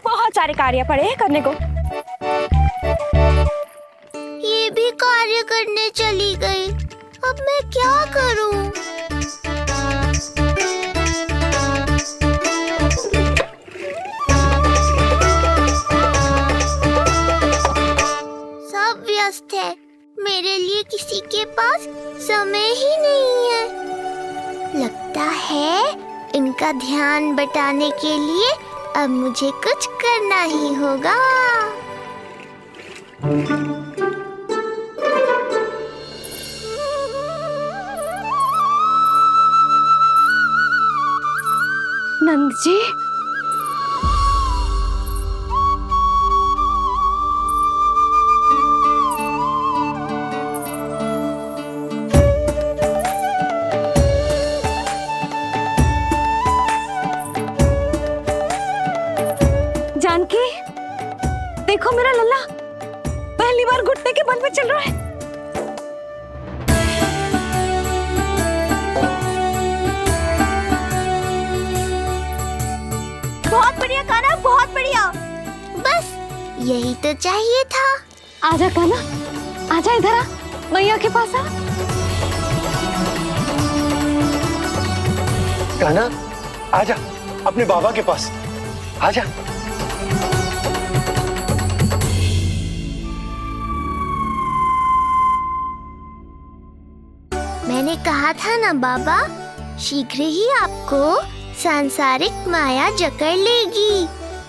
बहुत सारे कार्य पड़े हैं करने को। ये भी कार्य करने चली गई, अब मैं क्या करूं? सब व्यस्त है, मेरे लिए किसी के पास समय ही नहीं है। लगता है इनका ध्यान बटाने के लिए अब मुझे कुछ करना ही होगा। नंद जी, जानकी, देखो मेरा लल्ला पहली बार घुटने के बल पे चल रहा है। बहुत बढ़िया कान्हा, बहुत बढ़िया। बस यही तो चाहिए था। आजा कान्हा, आजा इधर आ, मैया के पास आ। कान्हा, आजा अपने बाबा के पास, आजा। मैंने कहा था ना बाबा, शीघ्र ही आपको सांसारिक माया जकड़ लेगी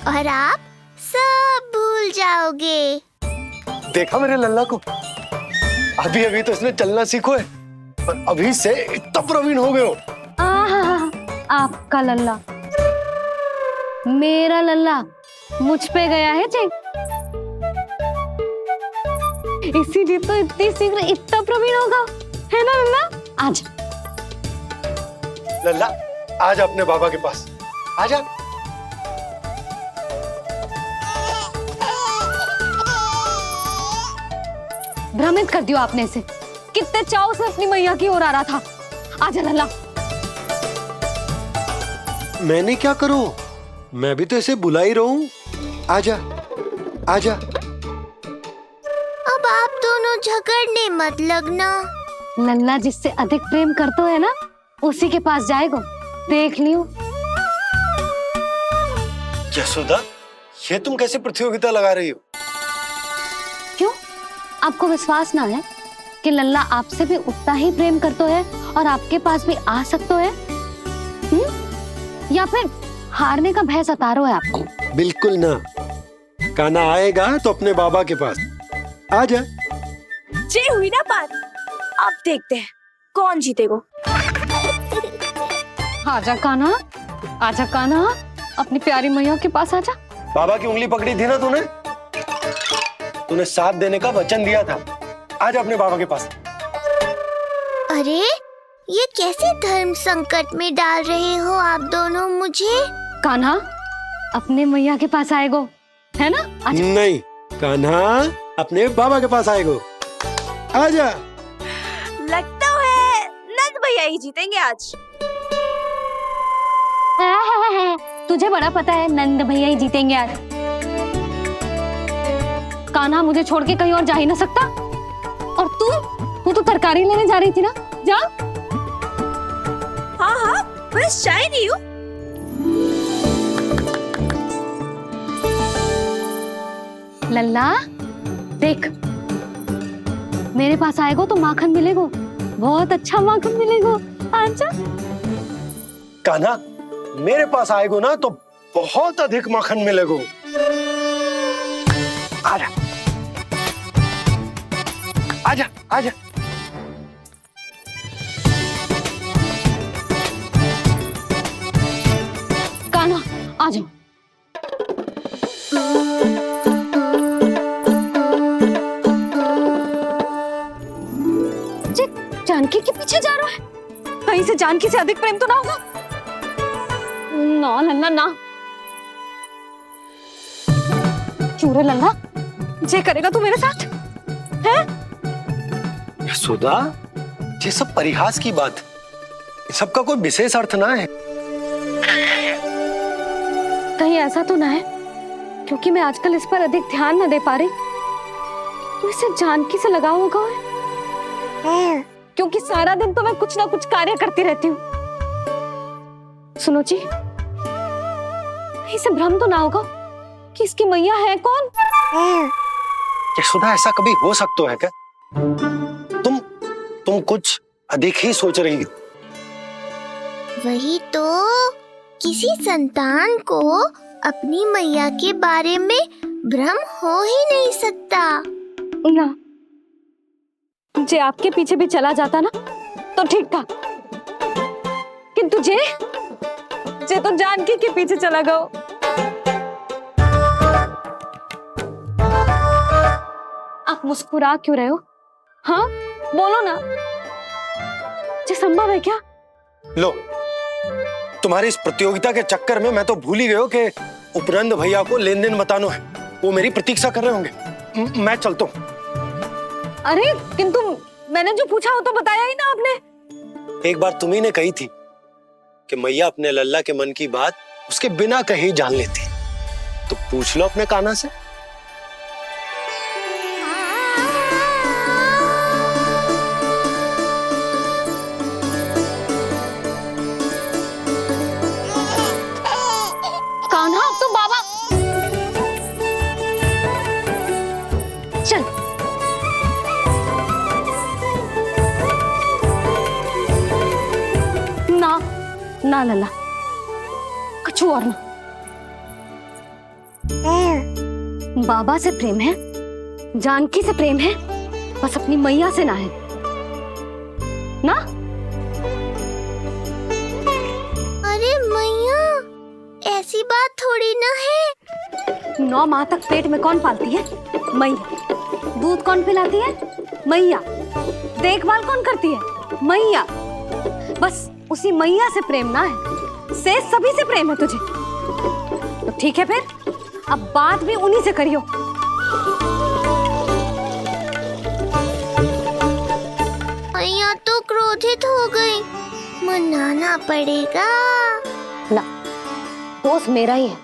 और आप सब भूल जाओगे। देखा मेरे लल्ला को, अभी अभी तो इसने चलना सीखो है और अभी से इतना प्रवीण हो गए हो। आपका लल्ला, मेरा लल्ला मुझ पे गया है जी, इसीलिए तो इतनी शीघ्र इतना प्रवीण होगा, है ना लल्ला? आज लल्ला, आजा अपने बाबा के पास, आजा। भ्रमित कर दियो आपने इसे। कितने चाव से अपनी मैया की ओर आ रहा था। आजा लल्ला। मैंने क्या करूं? मैं भी तो इसे बुला ही रहा हूं। आजा आजा। अब आप दोनों झगड़ने मत लगना। लल्ला जिससे अधिक प्रेम करते है ना, उसी के पास जाएगा। देख लियो। यशोदा, ये तुम कैसे प्रतियोगिता लगा रही हो? क्यों? आपको विश्वास ना है कि लल्ला आपसे भी उतना ही प्रेम करता है और आपके पास भी आ सकता है? या फिर हारने का भय सता रहा है आपको? बिल्कुल ना। कान्हा आएगा तो अपने बाबा के पास। आजा। जे हुई ना बात, अब देखते हैं कौन जीतेगा। आजा कान्हा, आजा कान्हा, अपनी प्यारी मैया के पास आजा। बाबा की उंगली पकड़ी थी ना तूने साथ देने का वचन दिया था। आजा अपने बाबा के पास। अरे ये कैसे धर्म संकट में डाल रहे हो आप दोनों मुझे? कान्हा अपने मैया के पास आएगो, है ना? आजा। नहीं, कान्हा अपने बाबा के पास आएगो। आजा। लगता है नंद भैया ही जीतेंगे आज। तुझे बड़ा पता है नंद भैया ही जीतेंगे आज। कान्हा मुझे छोड़ के कहीं और जा ही ना सकता। और तू तो तरकारी लेने जा रही थी ना, जा। हाँ, बस जा ही रही हूँ। लल्ला देख, मेरे पास आएगो तो माखन मिलेगो, बहुत अच्छा माखन मिलेगो। आजा। कान्हा मेरे पास आएगो ना तो बहुत अधिक माखन मिलेगो। आजा आजा आजा। कान्हा आ जाओ। जानकी के पीछे जा रहा है। कहीं से जानकी से अधिक प्रेम तो ना होगा? ना लल्ला ना। क्यों रे लल्ला, जे करेगा तू मेरे साथ है? यशोदा, ये सब परिहास की बात, सबका कोई विशेष अर्थ ना है। कहीं ऐसा तो ना है क्योंकि मैं आजकल इस पर अधिक ध्यान न दे पा रही तो इसे जानकी से लगाव होगा है? क्योंकि सारा दिन तो मैं कुछ ना कुछ कार्य करती रहती हूँ। सुनो जी, इसे भ्रम तो ना होगा कि इसकी मैया है कौन? यशोदा, ऐसा कभी हो सकता है क्या? तुम कुछ अधिक ही सोच रही हो। वही तो, किसी संतान को अपनी मैया के बारे में भ्रम हो ही नहीं सकता ना। जे आपके पीछे भी चला जाता ना तो ठीक था, किंतु जे तो जानकी के पीछे चला गया। आप मुस्कुरा क्यों रहे हो? हाँ बोलो ना, ये संभव है क्या? लो, तुम्हारी इस प्रतियोगिता के चक्कर में मैं तो भूल ही गया हूं कि उपनंद भैया को लेन देन बताना है। वो मेरी प्रतीक्षा कर रहे होंगे। मैं चलता हूँ। अरे किंतु मैंने जो पूछा वो तो बताया ही ना आपने। एक बार तुम्ही ने कही थी कि मैया अपने लल्ला के मन की बात उसके बिना कहीं जान लेती, तो पूछ लो अपने कान्हा से। कान्हा तो बाबा चल। ना लल्ला, कुछ और ना। बाबा से प्रेम है, जानकी से प्रेम है, बस अपनी मैया से ना है ना। अरे मैया, ऐसी बात थोड़ी ना है। 9 माह तक पेट में कौन पालती है? मैया। दूध कौन पिलाती है? मैया। देखभाल कौन करती है? मैया। बस उसी मैया से प्रेम ना है, से सभी से प्रेम है तुझे। तो ठीक है फिर, अब बात भी उन्हीं से करियो। सुनाना पड़ेगा। ना, दोस्त मेरा ही है।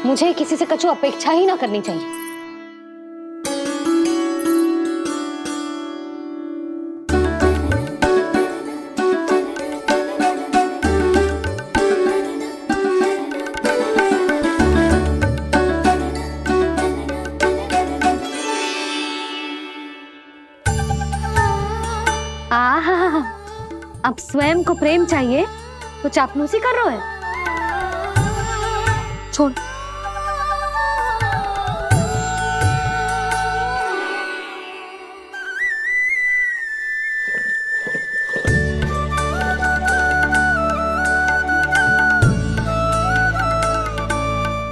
मुझे किसी से कछु अपेक्षा ही ना करनी चाहिए। आहा, अब स्वयं को प्रेम चाहिए तो चापलूसी कर रहे हो? छोड़।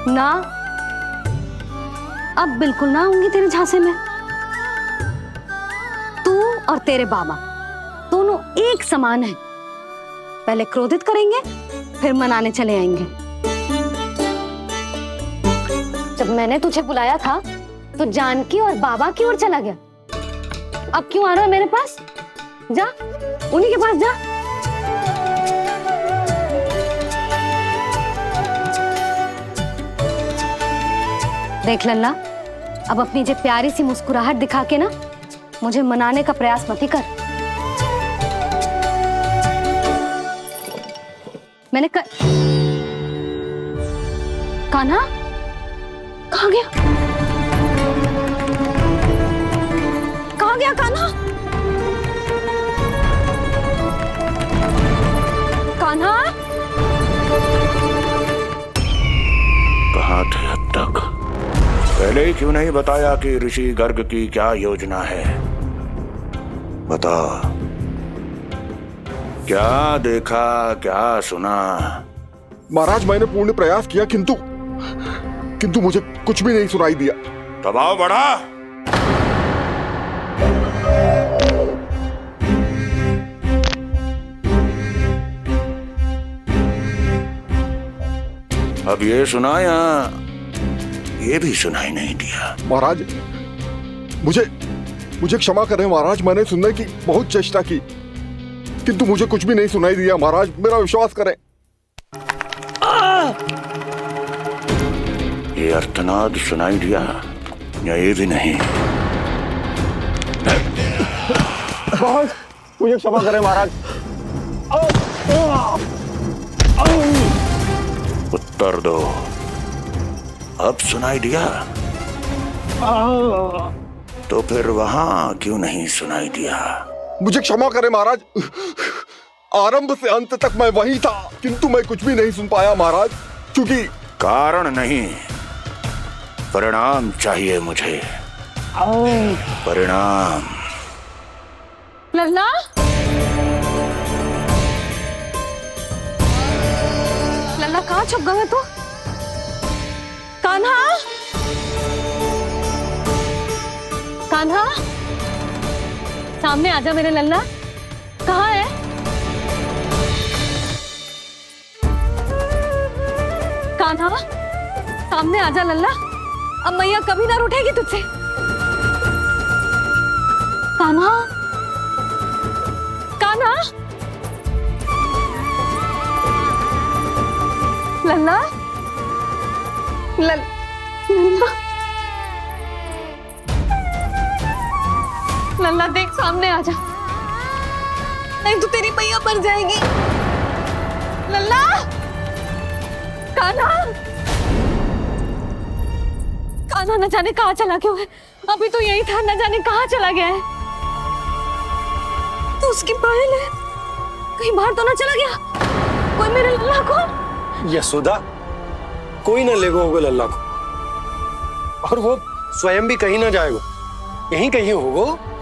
ना, अब बिल्कुल ना आऊंगी तेरे झांसे में। तू और तेरे बाबा दोनों एक समान हैं। पहले क्रोधित करेंगे, फिर मनाने चले आएंगे। जब मैंने तुझे बुलाया था तो जानकी और बाबा की ओर चला गया। अब क्यों आ रहा है मेरे पास? जा, उन्हीं के पास जा। देख लल्ला, अब अपनी जो प्यारी सी मुस्कुराहट दिखा के ना मुझे मनाने का प्रयास मत ही कर। मैंने कान्हा कहाँ गया? कहाँ गया कान्हा? कान्हा कहाँ थे अब तक? पहले ही क्यों नहीं बताया कि ऋषि गर्ग की क्या योजना है? बता, क्या देखा, क्या सुना? महाराज, मैंने पूर्ण प्रयास किया किंतु मुझे कुछ भी नहीं सुनाई दिया। दबाव बढ़ा। अब ये सुना या ये भी सुनाई नहीं दिया? महाराज, मुझे क्षमा करें महाराज, मैंने सुनने की बहुत चेष्टा की किंतु मुझे कुछ भी नहीं सुनाई दिया। महाराज, मेरा विश्वास करें। ये अर्थनाद सुनाई दिया या ये भी नहीं? मुझे क्षमा करें महाराज। उत्तर दो, अब सुनाई दिया? तो फिर वहां क्यों नहीं सुनाई दिया? मुझे क्षमा करें महाराज, आरंभ से अंत तक मैं वही था किंतु मैं कुछ भी नहीं सुन पाया महाराज, क्योंकि कारण नहीं, परिणाम चाहिए मुझे। परिणाम। लल्ला, लल्ला कहाँ छुप गया तू? कान्हा, कान्हा, सामने आजा मेरे लल्ला। कहाँ है? कान्हा, सामने आजा लल्ला। अब मैया कभी ना रूठेगी तुझसे। कान्हा, कान्हा, लल्ला, लल्ला, लल्ला देख, सामने आजा, नहीं तो तेरी मैया मर जाएगी। लल्ला, कान्हा, कान्हा न जाने कहाँ चला गया है। अभी तो यही था, न जाने कहाँ चला गया है। तो उसकी पायल है, कहीं बाहर तो ना चला गया? कोई मेरे लल्ला को? यशोदा, कोई ना लेगा होगा लल्ला को, और वो स्वयं भी कहीं ना जाएगा, यहीं कहीं होगा।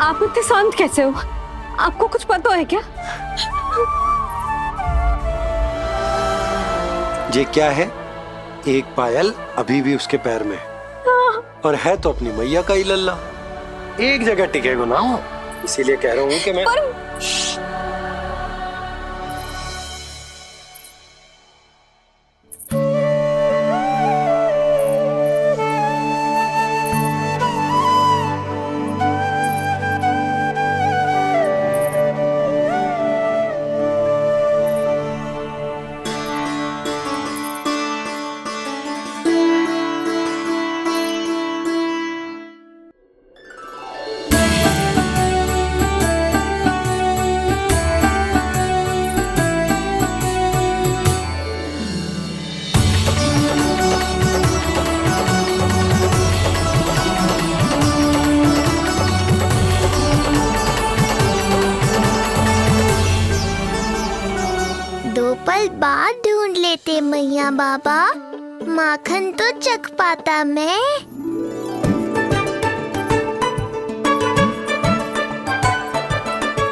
आप इतने शांत कैसे हो? आपको कुछ पता है क्या? ये क्या है? एक पायल अभी भी उसके पैर में है, और है तो अपनी मैया का ही लल्ला। एक जगह टिकेगा ना, इसीलिए कह रहा हूँ कि मैं अरे मैया बाबा, माखन तो चख पाता मैं।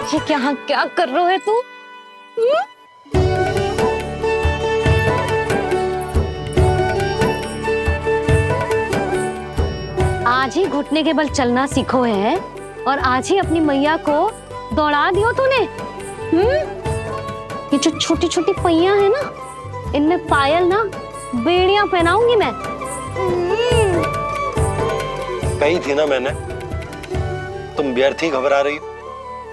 ये क्या क्या कर रहे हो तू? आज ही घुटने के बल चलना सीखो है और आज ही अपनी मैया को दौड़ा दियो तूने। ये जो छोटी छोटी पहिया है ना, इनमें पायल ना बेड़ियां पहनाऊंगी मैं। कही थी ना मैंने, तुम व्यर्थ ही घबरा रही हो,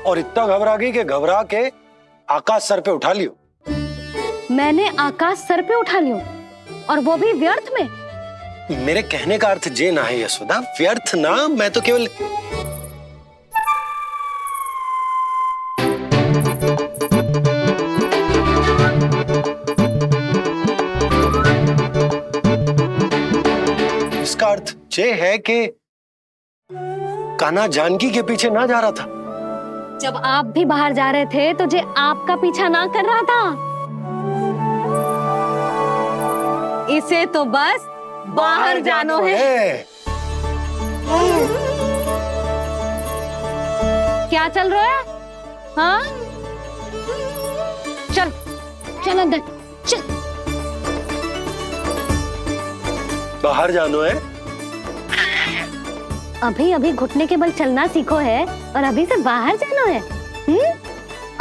और इतना घबरा गई कि घबरा के आकाश सर पे उठा लियो। मैंने आकाश सर पे उठा लियो, और वो भी व्यर्थ में। मेरे कहने का अर्थ जे ना है यशोदा, व्यर्थ ना, मैं तो केवल इसका अर्थ ये है कि कान्हा जानकी के पीछे ना जा रहा था। जब आप भी बाहर जा रहे थे तो जे आपका पीछा ना कर रहा था। इसे तो बस बाहर जानो है। क्या चल रहा है? हाँ, चल चल अंदर चल। बाहर जानो है? अभी अभी घुटने के बल चलना सीखो है और अभी से बाहर जाना है?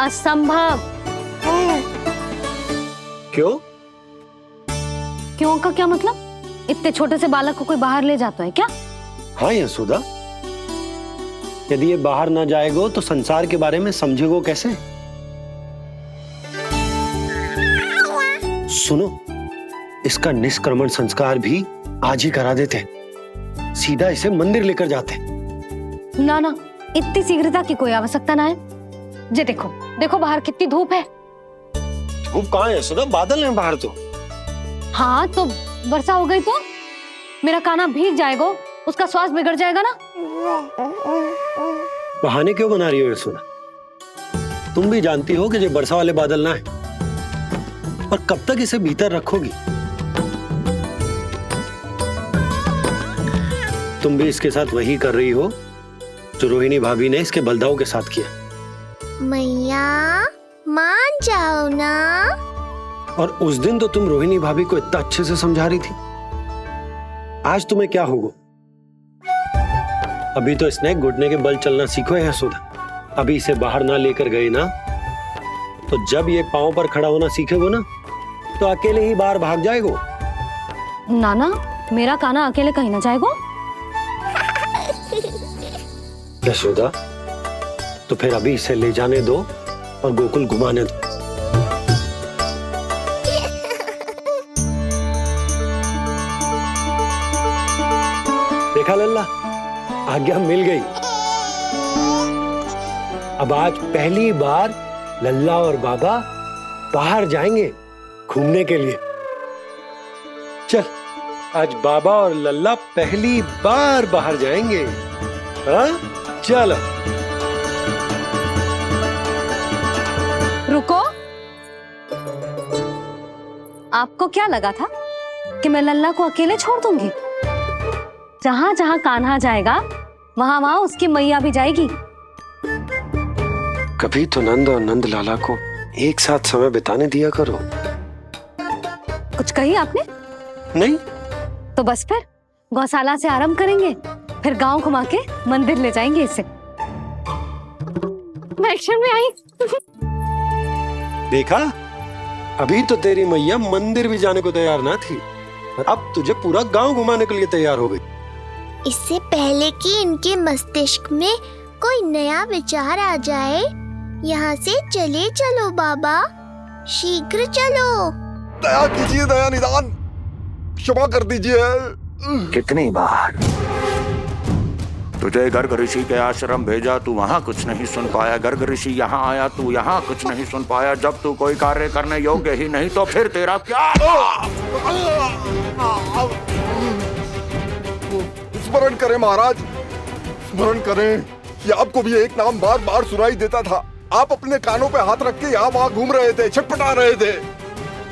असंभव। क्यों? क्यों का क्या मतलब? इतने छोटे से बालक को कोई बाहर ले जाता है क्या? हाँ यशोदा, यदि ये बाहर ना जाएगो तो संसार के बारे में समझेगो कैसे? सुनो, इसका निष्क्रमण संस्कार भी आज ही करा देते, सीधा इसे मंदिर लेकर जाते। ना ना, इतनी शीघ्रता की कोई आवश्यकता ना है। जे देखो देखो बाहर कितनी धूप है। धूप कहाँ है यशोदा? बादल है बाहर तो। हाँ तो वर्षा हो गई तो मेरा कान्हा भीग जाएगा, उसका स्वास्थ्य बिगड़ जाएगा ना। बहाने क्यों बना रही हो यशोदा? तुम भी जानती हो कि ये वर्षा वाले बादल ना है, और कब तक इसे भीतर रखोगी? तुम भी इसके साथ वही कर रही हो जो रोहिणी भाभी ने इसके बलदाऊ के साथ किया। मैया मान जाओ ना। और उस दिन तो तुम रोहिणी भाभी को इतना अच्छे से समझा रही थी, आज तुम्हें क्या होगा? अभी तो इसने घुटने के बल चलना सीखो है यशोदा। अभी इसे बाहर ना लेकर गए ना, तो जब ये पांव पर खड़ा होना सीखेगो ना, तो अकेले ही बाहर भाग जाएगो। नाना, मेरा कान्हा अकेले कहीं ना जाएगा। यशोदा, तो फिर अभी इसे ले जाने दो और गोकुल घुमाने दो। देखा लल्ला, आज्ञा मिल गई। अब आज पहली बार लल्ला और बाबा बाहर जाएंगे घूमने के लिए। चल, आज बाबा और लल्ला पहली बार बाहर जाएंगे। हाँ, चलो। रुको, आपको क्या लगा था कि मैं लल्ला को अकेले छोड़ दूंगी? जहां जहां कान्हा जाएगा वहां वहां उसकी मैया भी जाएगी। कभी तो नंद और नंद लाला को एक साथ समय बिताने दिया करो। कुछ कही आपने? नहीं। तो बस फिर गौशाला से आरंभ करेंगे, फिर गांव घुमा के मंदिर ले जाएंगे इसे। मैं एक्शन में आई। देखा, अभी तो तेरी मैया मंदिर भी जाने को तैयार ना थी, और अब तुझे पूरा गांव घुमाने के लिए तैयार हो गई। इससे पहले कि इनके मस्तिष्क में कोई नया विचार आ जाए, यहाँ से चले चलो बाबा, शीघ्र चलो। दया कीजिए, दया निदान, क्षमा कर दीजिए। कितनी बार तुझे गर्ग ऋषि के आश्रम भेजा, तू वहां कुछ नहीं सुन पाया। गर्ग ऋषि यहाँ आया, तू यहाँ कुछ नहीं सुन पाया। जब तू कोई कार्य करने योग्य ही नहीं, तो फिर तेरा क्या? स्मरण करें महाराज, स्मरण करें कि आपको भी एक नाम बार बार सुनाई देता था। आप अपने कानों पे हाथ रख के यहाँ वहां घूम रहे थे, छटपटा रहे थे।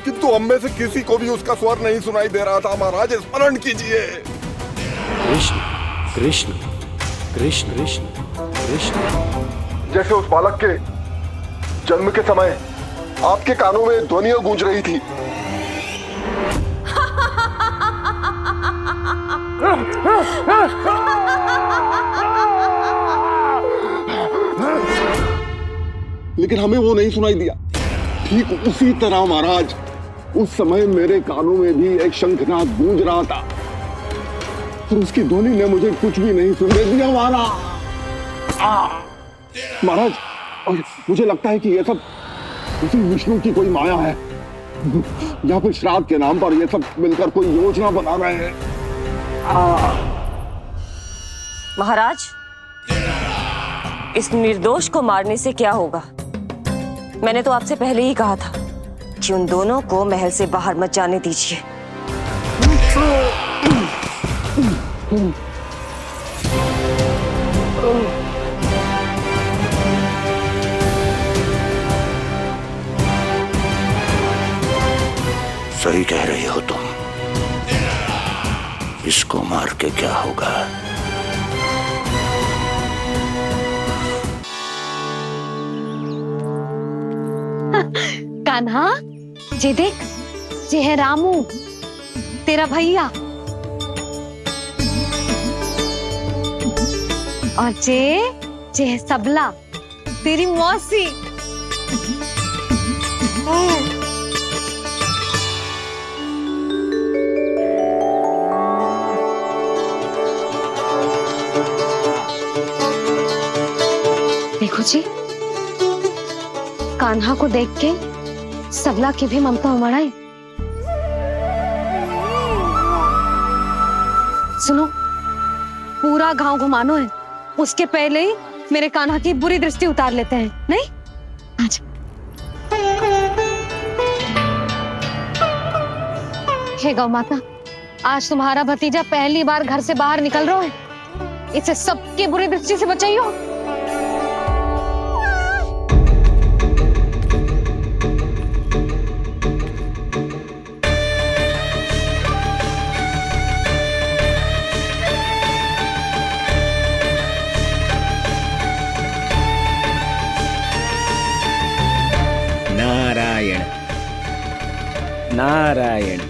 किंतु हम में से किसी को भी उसका स्वर नहीं सुनाई दे रहा था। महाराज स्मरण कीजिए। कृष्ण कृष्ण कृष्ण कृष्ण कृष्ण। जैसे उस बालक के जन्म के समय आपके कानों में ध्वनियां गूंज रही थी। लेकिन हमें वो नहीं सुनाई दिया। ठीक उसी तरह महाराज उस समय मेरे कानों में भी एक शंखनाद गूंज रहा था, पर उसकी ध्वनि ने मुझे कुछ भी नहीं सुनने दिया। महाराज, और मुझे लगता है कि ये सब उसी विष्णु की कोई माया है, या फिर श्राद्ध के नाम पर ये सब मिलकर कोई योजना बना रहे हैं। महाराज, इस निर्दोष को मारने से क्या होगा? मैंने तो आपसे पहले ही कहा था कि उन दोनों को महल से बाहर मत जाने दीजिए। सही कह रही हो तुम। इसको मार के क्या होगा? कान्हा, जे देख, जे है रामू, तेरा भैया। और जे है सबला, तेरी मौसी। देखो जी, कान्हा को देख के सबला की भी ममता उमड़ आई। सुनो, पूरा गांव घुमानो है, उसके पहले ही मेरे कान्हा की बुरी दृष्टि उतार लेते हैं, नहीं? अच्छा। हे गौ माता, आज तुम्हारा भतीजा पहली बार घर से बाहर निकल रहा है, इसे सबकी बुरी दृष्टि से बचाइयो। नारायण नारायण।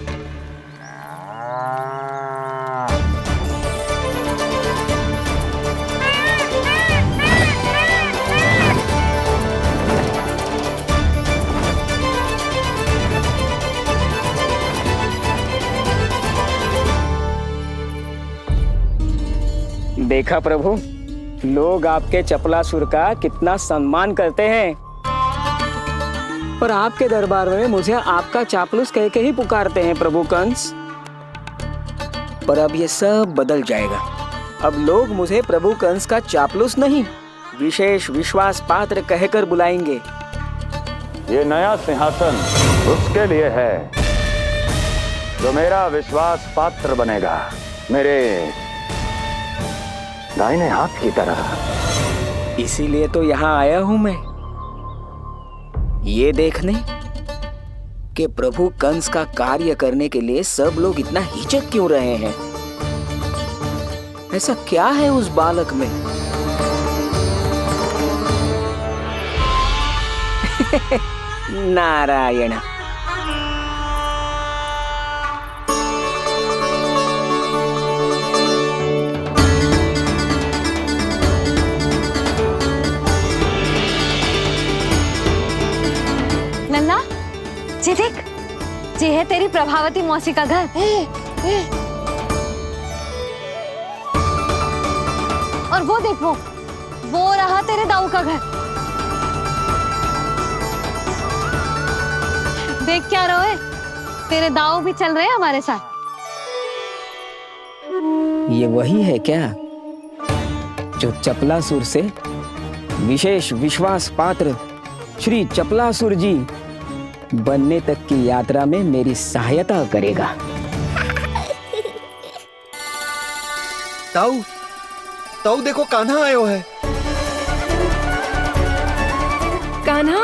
देखा प्रभु, लोग आपके चपलासुर का कितना सम्मान करते हैं, पर आपके दरबार में मुझे आपका चापलूस कह के ही पुकारते हैं प्रभु कंस। पर अब ये सब बदल जाएगा। अब लोग मुझे प्रभु कंस का चापलूस नहीं, विशेष विश्वास पात्र कहकर बुलाएंगे। ये नया सिंहासन उसके लिए है जो मेरा विश्वास पात्र बनेगा, मेरे दाहिने हाथ की तरह। इसीलिए तो यहाँ आया हूं मैं, ये देखने कि प्रभु कंस का कार्य करने के लिए सब लोग इतना हिचक क्यों रहे हैं। ऐसा क्या है उस बालक में? नारायण। नन्ना, जी देख, जी है तेरी प्रभावती मौसी का घर। और वो देखो, वो रहा तेरे दाऊ का घर। देख क्या रोए, तेरे दाऊ भी चल रहे हैं हमारे साथ। ये वही है क्या जो चपलासुर से विशेष विश्वास पात्र श्री चपलासुर जी बनने तक की यात्रा में मेरी सहायता करेगा? ताऊ, ताऊ देखो, कान्हा आयो है। कान्हा,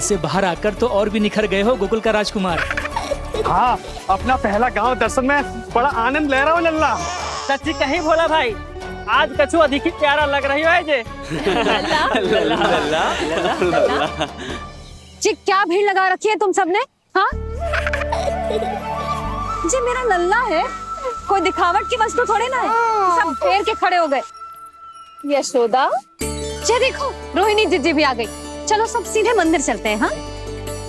से बाहर आकर तो और भी निखर गए हो गोकुल का राजकुमार। हाँ, अपना पहला गांव दर्शन में बड़ा आनंद ले रहा हूँ लल्ला। सच्ची कहीं भोला भाई, आज कछु अधिक ही प्यारा लग रही है जे। जी क्या भीड़ लगा रखी है तुम सबने? हाँ जी मेरा लल्ला है, कोई दिखावट की वस्तु थोड़ी ना है। सब फेर के खड़े हो गए। यशोदा, ये देखो रोहिणी जीजी भी आ गई। चलो सब सीधे मंदिर चलते हैं। हाँ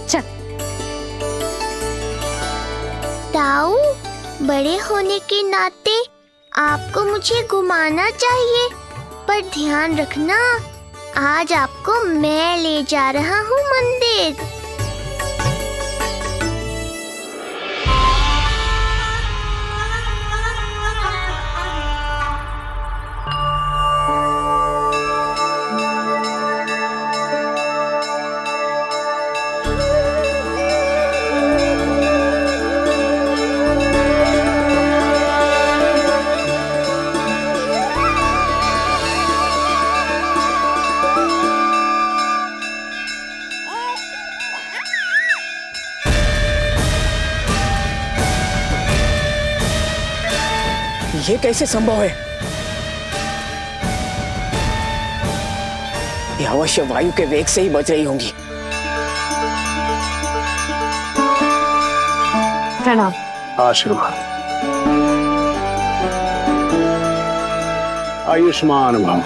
चल। ताऊ, बड़े होने के नाते आपको मुझे घुमाना चाहिए, पर ध्यान रखना आज आपको मैं ले जा रहा हूँ मंदिर। ये कैसे संभव है? ये अवश्य वायु के वेग से ही बच रही होंगी। प्रणाम। आशीर्वाद। आयुष्मान भव।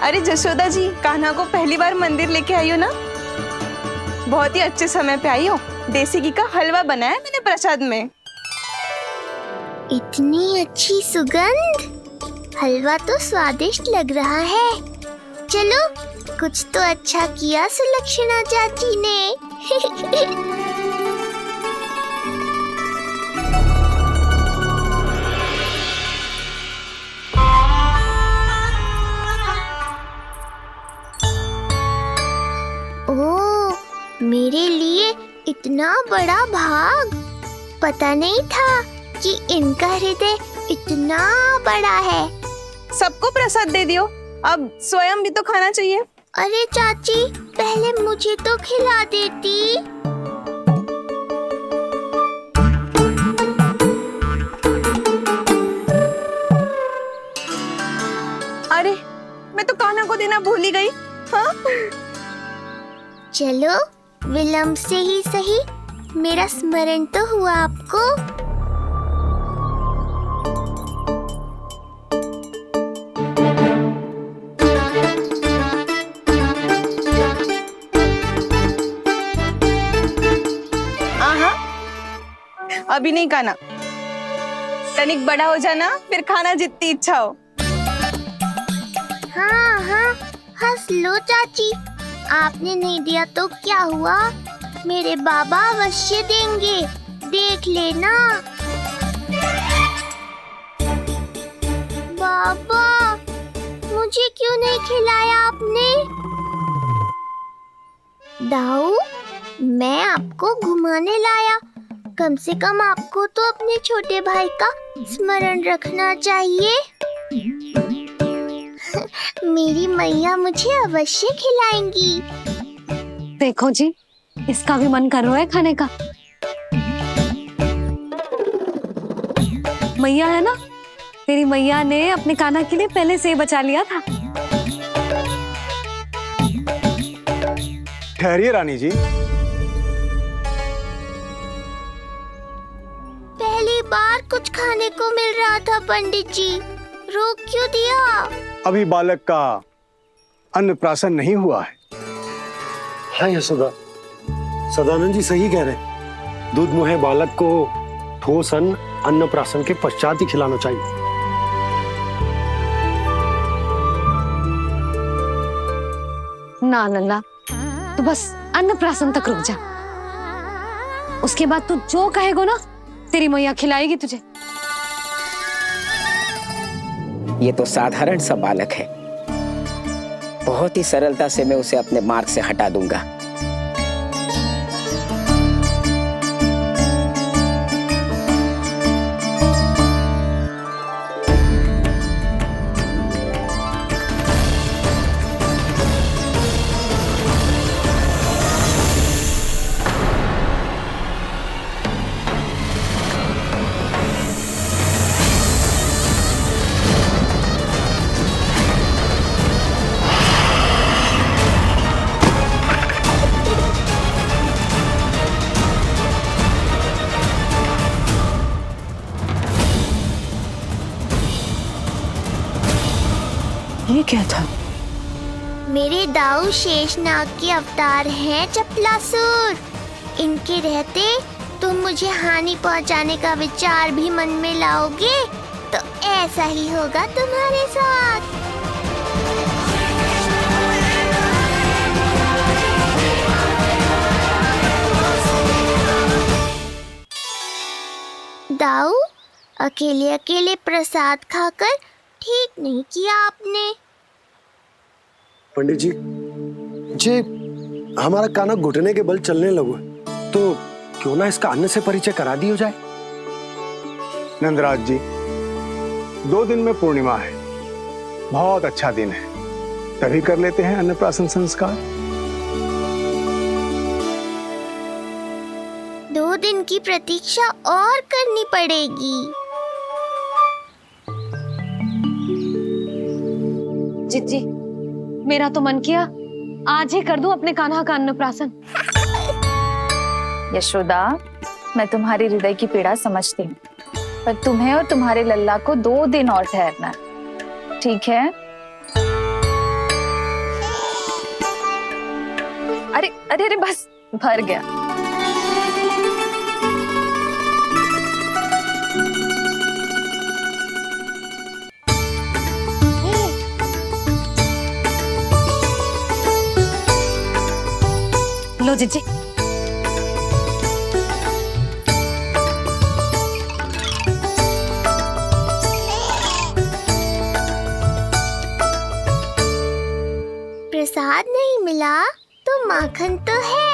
अरे जशोदा जी, कान्हा को पहली बार मंदिर लेके आई हो ना? बहुत ही अच्छे समय पे आई हो। देसी घी का हलवा बनाया मैंने प्रसाद में। इतनी अच्छी सुगंध, हलवा तो स्वादिष्ट लग रहा है। चलो, कुछ तो अच्छा किया सुलक्षणा चाची ने। ओह, मेरे लिए इतना बड़ा भाग। पता नहीं था कि इनका हृदय इतना बड़ा है। सबको प्रसाद दे दियो, अब स्वयं भी तो खाना चाहिए। अरे चाची, पहले मुझे तो खिला देती। अरे मैं तो कान्हा को देना भूल ही गई। हाँ? चलो, विलंब से ही सही, मेरा स्मरण तो हुआ आपको। आहा, अभी नहीं खाना, तनिक बड़ा हो जाना, फिर खाना जितनी इच्छा हो। हाँ हाँ, हंस लो चाची। आपने नहीं दिया तो क्या हुआ, मेरे बाबा अवश्य देंगे, देख लेना। बाबा, मुझे क्यों नहीं खिलाया आपने? दाऊ, मैं आपको घुमाने लाया, कम से कम आपको तो अपने छोटे भाई का स्मरण रखना चाहिए। मेरी मैया मुझे अवश्य खिलाएंगी। देखो जी, इसका भी मन कर रहा है खाने का। मैया है ना, तेरी मैया ने अपने कान्हा के लिए पहले से ही बचा लिया था। ठहरिए रानी जी। पहली बार कुछ खाने को मिल रहा था पंडित जी, रोक क्यों दिया? अभी बालक का अन्नप्राशन नहीं हुआ है। हाँ यशोदा, सदानंद जी सही कह रहे। दूध मुहे बालक को ठोस अन्नप्राशन के पश्चात ही खिलाना चाहिए। ना लल्ला, तू बस अन्नप्राशन तक रुक जा, उसके बाद तू जो कहेगो ना, तेरी मैया खिलाएगी तुझे। ये तो साधारण सा बालक है, बहुत ही सरलता से मैं उसे अपने मार्ग से हटा दूंगा। क्या था? मेरे दाऊ शेषनाग के अवतार हैं चपलासुर। इनके रहते तुम मुझे हानि पहुंचाने का विचार भी मन में लाओगे तो ऐसा ही होगा तुम्हारे साथ। दाऊ, अकेले अकेले प्रसाद खाकर ठीक नहीं किया आपने। पंडित जी हमारा काना घुटने के बल चलने लगो है, तो क्यों ना इसका अन्न से परिचय करा दिया जाए। नंदराज जी, 2 दिन में पूर्णिमा है, बहुत अच्छा दिन है, तभी कर लेते हैं अन्नप्राशन संस्कार। 2 दिन की प्रतीक्षा और करनी पड़ेगी। जिज्जी, मेरा तो मन किया आज ही कर दूं अपने कान्हा का अन्नप्राशन। यशोदा, मैं तुम्हारी हृदय की पीड़ा समझती हूँ, पर तुम्हें और तुम्हारे लल्ला को 2 दिन और ठहरना, ठीक है? अरे अरे अरे, बस भर गया। लो जिज्जी। प्रसाद नहीं मिला तो माखन तो है।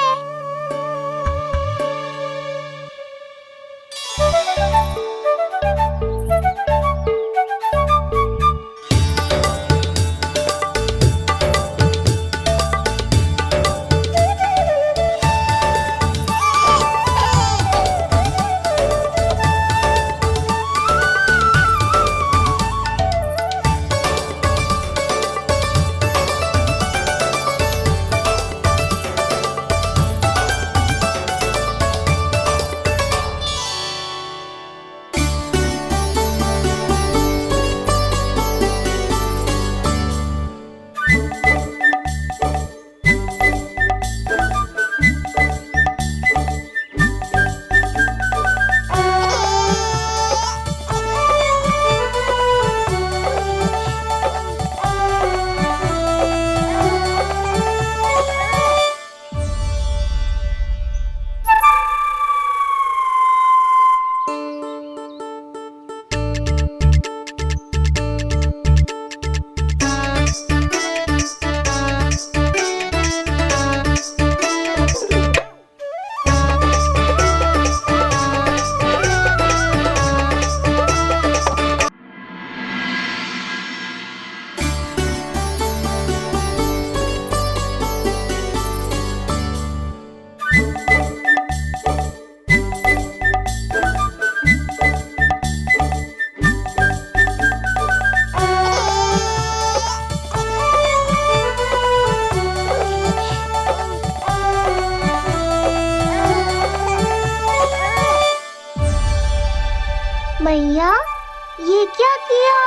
मैया, ये क्या किया?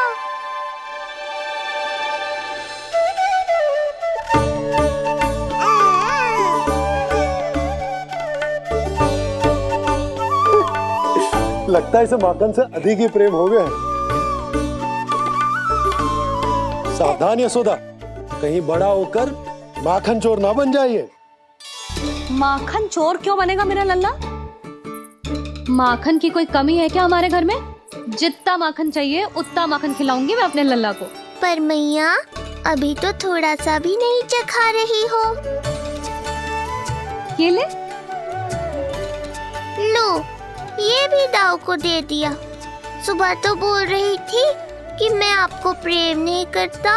लगता है इसे माखन से अधिक ही प्रेम हो गया है। सावधान यशोदा, कहीं बड़ा होकर माखन चोर ना बन जाइए। माखन चोर क्यों बनेगा मेरा लल्ला? माखन की कोई कमी है क्या हमारे घर में? जितना माखन चाहिए उतना माखन खिलाऊंगी मैं अपने लल्ला को। पर मैया, अभी तो थोड़ा सा भी नहीं चखा रही हो। ये ले। लो, ये भी दाऊ को दे दिया। सुबह तो बोल रही थी कि मैं आपको प्रेम नहीं करता,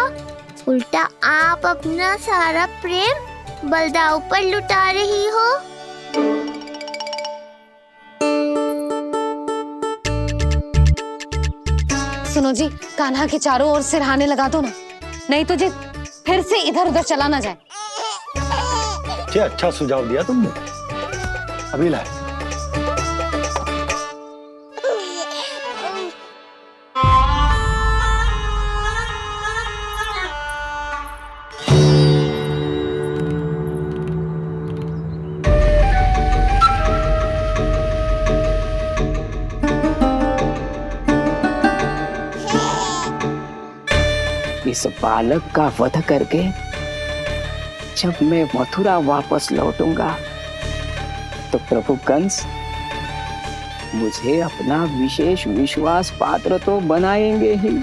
उल्टा आप अपना सारा प्रेम बलदाऊ पर लुटा रही हो। सुनो जी, कान्हा के चारों ओर सिरहाने लगा दो ना, नहीं तो जी फिर से इधर उधर चला ना जाए। क्या अच्छा सुझाव दिया तुमने। अभी लाए। इस बालक का वध करके जब मैं मथुरा वापस लौटूंगा तो प्रभु कंस मुझे अपना विशेष विश्वास पात्र तो बनाएंगे ही।